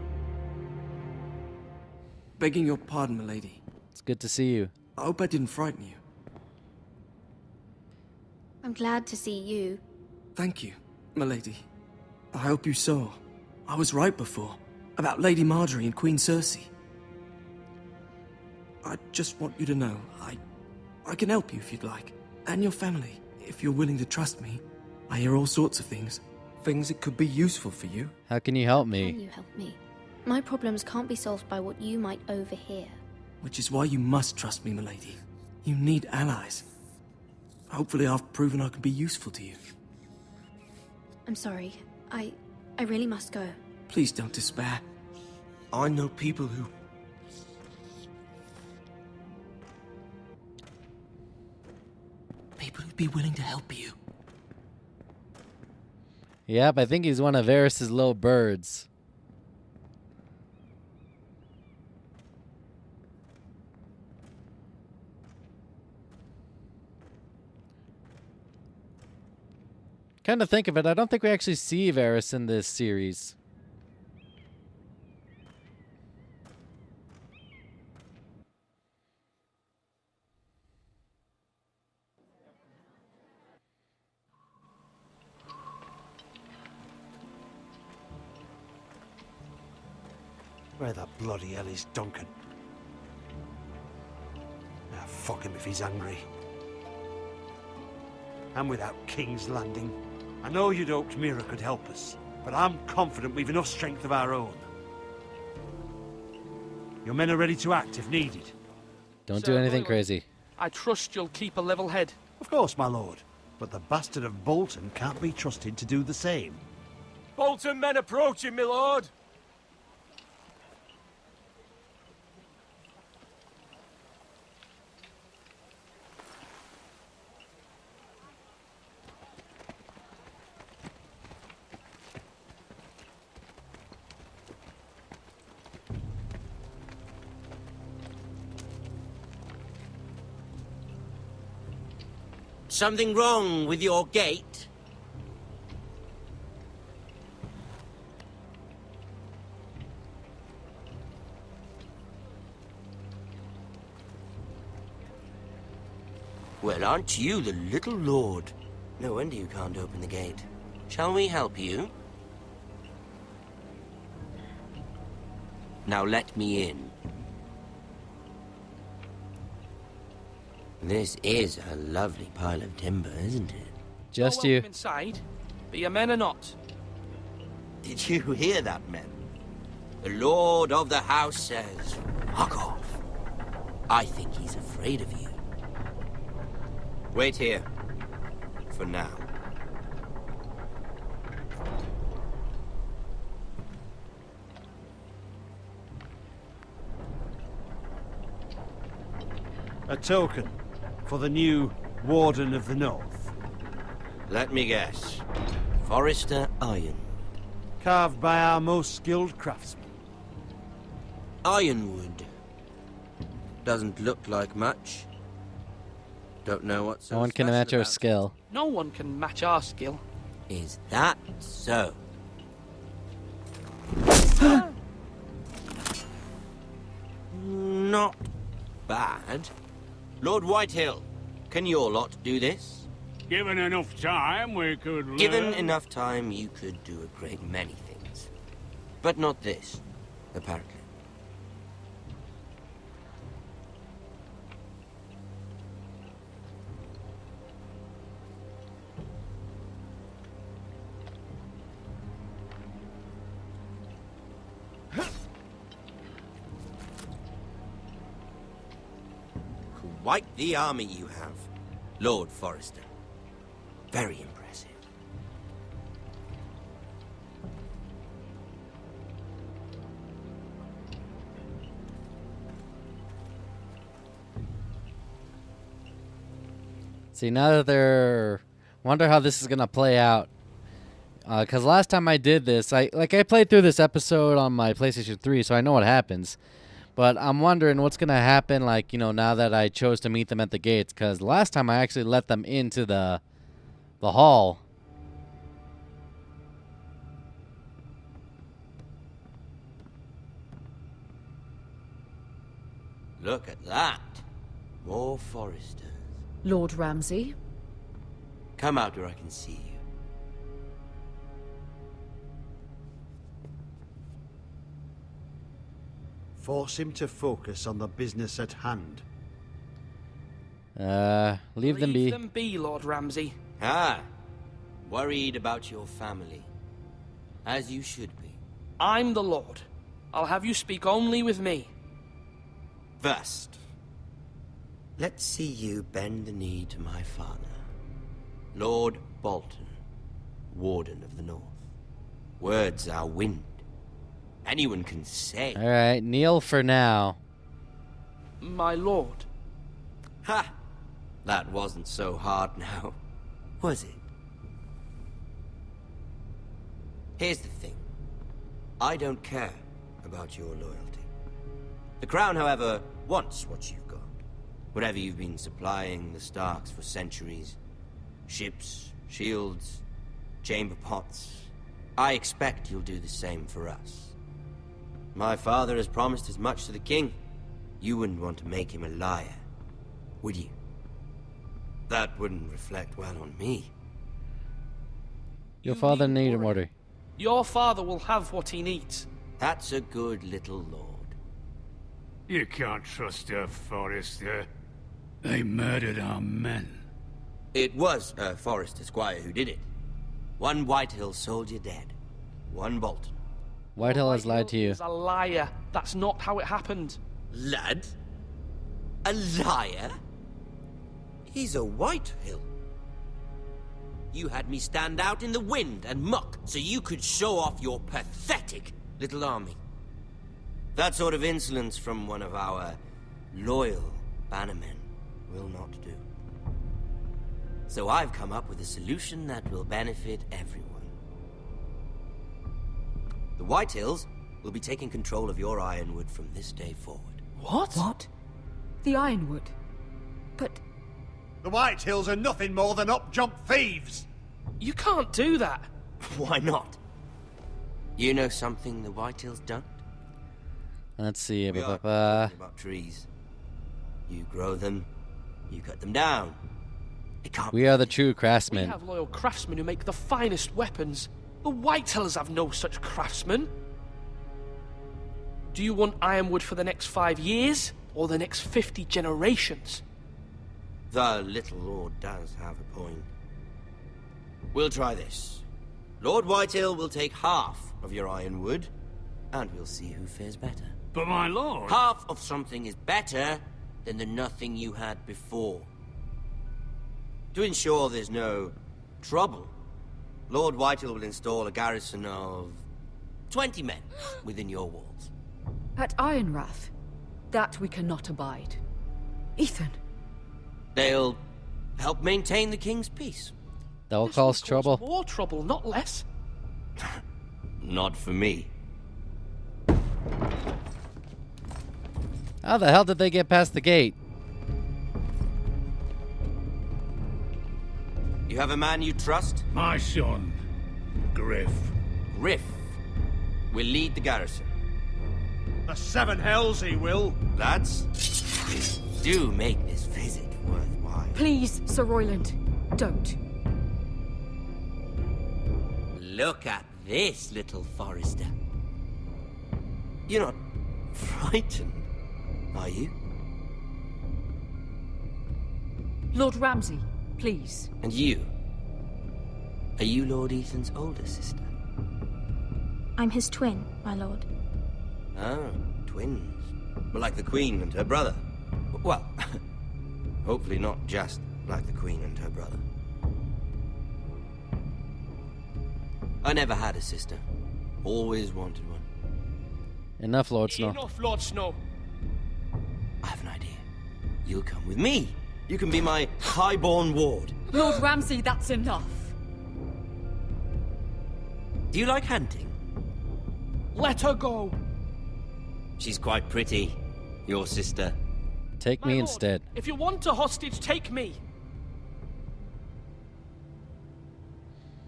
J: Begging your pardon, milady.
A: It's good to see you.
J: I hope I didn't frighten you.
B: I'm glad to see you.
J: Thank you, milady. I hope you saw. I was right before. About Lady Marjorie and Queen Cersei. I just want you to know, I can help you if you'd like. And your family, if you're willing to trust me. I hear all sorts of things. Things that could be useful for you.
A: How can you help me?
B: Can you help me? My problems can't be solved by what you might overhear.
J: Which is why you must trust me, milady. You need allies. Hopefully I've proven I can be useful to you.
B: I'm sorry. I really must go.
J: Please don't despair. I know people who... People who'd be willing to help you.
A: Yep, I think he's one of Varys' little birds. Kind of think of it, I don't think we actually see Varys in this series.
E: Where the bloody hell is Duncan? Ah, fuck him if he's angry. And without King's Landing. I know you'd hoped Mira could help us, but I'm confident we've enough strength of our own. Your men are ready to act if needed.
A: Don't do anything crazy.
D: I trust you'll keep a level head.
E: Of course, my lord. But the bastard of Bolton can't be trusted to do the same.
O: Bolton men approaching, my lord!
N: Something wrong with your gate? Well, aren't you the little lord? No wonder you can't open the gate. Shall we help you? Now let me in. This is a lovely pile of timber, isn't it?
A: Just
D: You're
A: you.
D: welcome inside, but your men are not.
N: Did you hear that, men? The Lord of the House says, fuck off. I think he's afraid of you. Wait here. For now.
E: A token for the new Warden of the North.
N: Let me guess. Forrester Iron.
E: Carved by our most skilled craftsmen.
N: Ironwood. Doesn't look like much. Don't know what's so
A: No one can
N: special
A: match our
N: about it.
A: skill.
D: No one can match our skill.
N: Is that so? Not bad. Lord Whitehill, can your lot do this?
G: Given enough time, we could learn.
N: Given enough time, you could do a great many things. But not this, apparently. Quite the army you have, Lord Forrester. Very impressive.
A: See, now that they're... Wonder how this is going to play out. Because last time I did this, I played through this episode on my PlayStation 3, so I know what happens. But I'm wondering what's going to happen, like, you know, now that I chose to meet them at the gates. Because last time I actually let them into the hall.
N: Look at that. More Forresters.
I: Lord Ramsay?
N: Come out where I can see you.
E: Force him to focus on the business at hand.
A: Leave them be.
D: Leave them be, Lord Ramsay.
N: Ah, worried about your family. As you should be.
D: I'm the Lord. I'll have you speak only with me.
N: First, let's see you bend the knee to my father, Lord Bolton, Warden of the North. Words are wind. Anyone can say.
A: All right, kneel for now.
D: My lord.
N: Ha! That wasn't so hard now, was it? Here's the thing. I don't care about your loyalty. The Crown, however, wants what you've got. Whatever you've been supplying the Starks for centuries. Ships, shields, chamber pots. I expect you'll do the same for us. My father has promised as much to the king. You wouldn't want to make him a liar, would you? That wouldn't reflect well on me.
A: Your father needed order.
D: Your father will have what he needs.
N: That's a good little lord.
G: You can't trust her, Forrester. They murdered our men.
N: It was a Forrester squire who did it. One Whitehill soldier dead. One Bolton.
A: Whitehill has lied to you.
D: He's a liar. That's not how it happened.
N: Lad? A liar? He's a Whitehill. You had me stand out in the wind and muck so you could show off your pathetic little army. That sort of insolence from one of our loyal bannermen will not do. So I've come up with a solution that will benefit everyone. The Whitehills will be taking control of your ironwood from this day forward.
D: What?
I: What? The ironwood? But...
E: The Whitehills are nothing more than up-jump thieves!
D: You can't do that.
N: Why not? You know something the Whitehills don't?
A: Let's see.
N: We are talking about trees. You grow them, you cut them down. It can't
A: We are the true craftsmen.
D: We have loyal craftsmen who make the finest weapons. The Whitehills have no such craftsmen. Do you want ironwood for the next 5 years, or the next 50 generations?
N: The little lord does have a point. We'll try this. Lord Whitehill will take half of your ironwood, and we'll see who fares better.
G: But my lord...
N: Half of something is better than the nothing you had before. To ensure there's no trouble, Lord Whitehill will install a garrison of 20 men within your walls.
I: At Ironrath? That we cannot abide. Ethan!
N: They'll help maintain the king's peace.
A: That will cause trouble.
D: More trouble, not less.
N: Not for me.
A: How the hell did they get past the gate?
N: You have a man you trust?
G: My son, Griff.
N: Griff. will lead the garrison.
E: The seven hells he will.
N: Lads, do make this visit worthwhile.
I: Please, Sir Royland, don't.
N: Look at this, little Forrester. You're not frightened, are you?
I: Lord Ramsay, please.
N: And you? Are you Lord Ethan's older sister?
C: I'm his twin, my lord.
N: Oh, twins. Well, like the Queen and her brother. Well, hopefully not just like the Queen and her brother. I never had a sister. Always wanted one.
A: Enough, Lord Snow.
D: Enough, Lord Snow.
N: I have an idea. You'll come with me. You can be my highborn ward.
I: Lord Ramsay, that's enough.
N: Do you like hunting?
D: Let her go.
N: She's quite pretty, your sister.
A: Take me instead.
D: If you want a hostage, take me.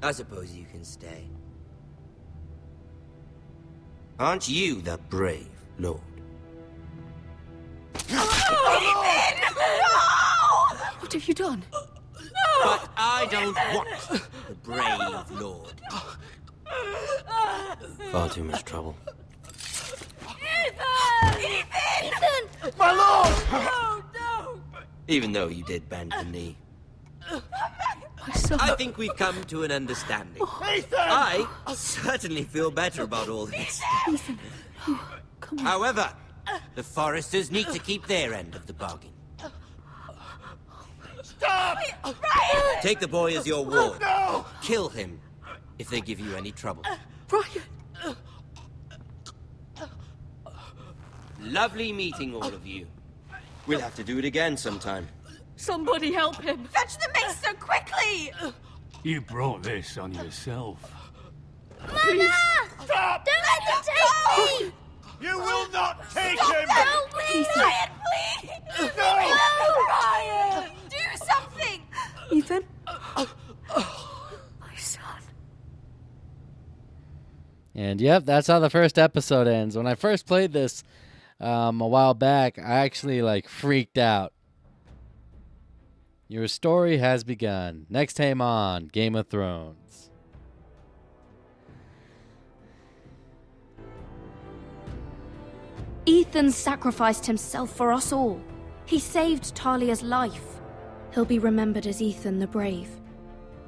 N: I suppose you can stay. Aren't you the brave lord?
I: What have you done?
N: But I don't want the brave lord. Far too much trouble.
Q: Ethan!
N: My lord!
Q: No, no!
N: Even though you did bend the knee.
I: My son.
N: I think we've come to an understanding. I certainly feel better about all this.
I: Ethan, oh, come on.
N: However, the Forresters need to keep their end of the bargain.
Q: Stop! Ryan!
N: Take the boy as your ward.
Q: No!
N: Kill him if they give you any trouble.
I: Ryan!
N: Lovely meeting all of you. We'll have to do it again sometime.
I: Somebody help him!
Q: Fetch the maester quickly!
G: You brought this on yourself.
Q: Mama! Stop! Don't let him take me!
E: You will not take
Q: Stop
E: him!
Q: Help me! Ryan, please! No! Ryan! Do something!
I: Ethan? My son.
A: And yep, that's how the first episode ends. When I first played this a while back, I actually freaked out. Your story has begun. Next time on Game of Thrones.
B: Ethan sacrificed himself for us all. He saved Talia's life. He'll be remembered as Ethan the Brave.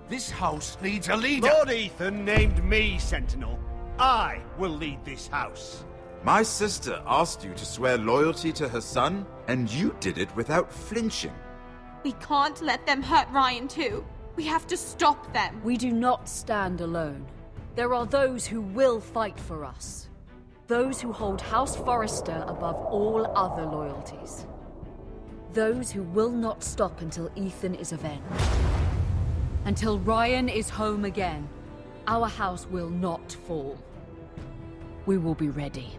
E: This house needs a leader.
O: Lord Ethan named me Sentinel. I will lead this house.
L: My sister asked you to swear loyalty to her son, and you did it without flinching.
Q: We can't let them hurt Ryan too. We have to stop them.
I: We do not stand alone. There are those who will fight for us. Those who hold House Forrester above all other loyalties. Those who will not stop until Ethan is avenged. Until Ryan is home again, our house will not fall. We will be ready.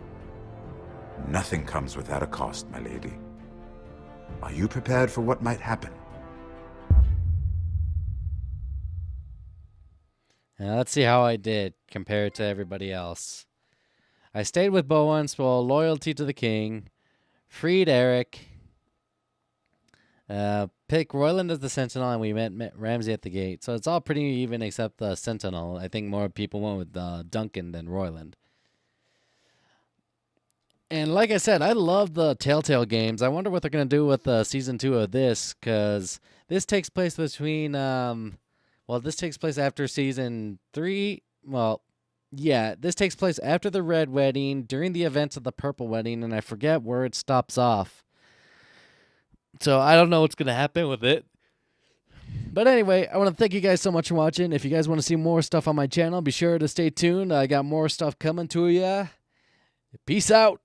L: Nothing comes without a cost, my lady. Are you prepared for what might happen?
A: Now let's see how I did compared to everybody else. I stayed with Bowen, swore loyalty to the king, freed Eric, picked Royland as the Sentinel, and we met Ramsay at the gate. So it's all pretty even except the Sentinel. I think more people went with Duncan than Royland. And like I said, I love the Telltale games. I wonder what they're going to do with Season 2 of this, because this takes place between, this takes place after Season 3. Well, yeah, this takes place after the Red Wedding, during the events of the Purple Wedding, and I forget where it stops off. So I don't know what's going to happen with it. But anyway, I want to thank you guys so much for watching. If you guys want to see more stuff on my channel, be sure to stay tuned. I got more stuff coming to you. Peace out.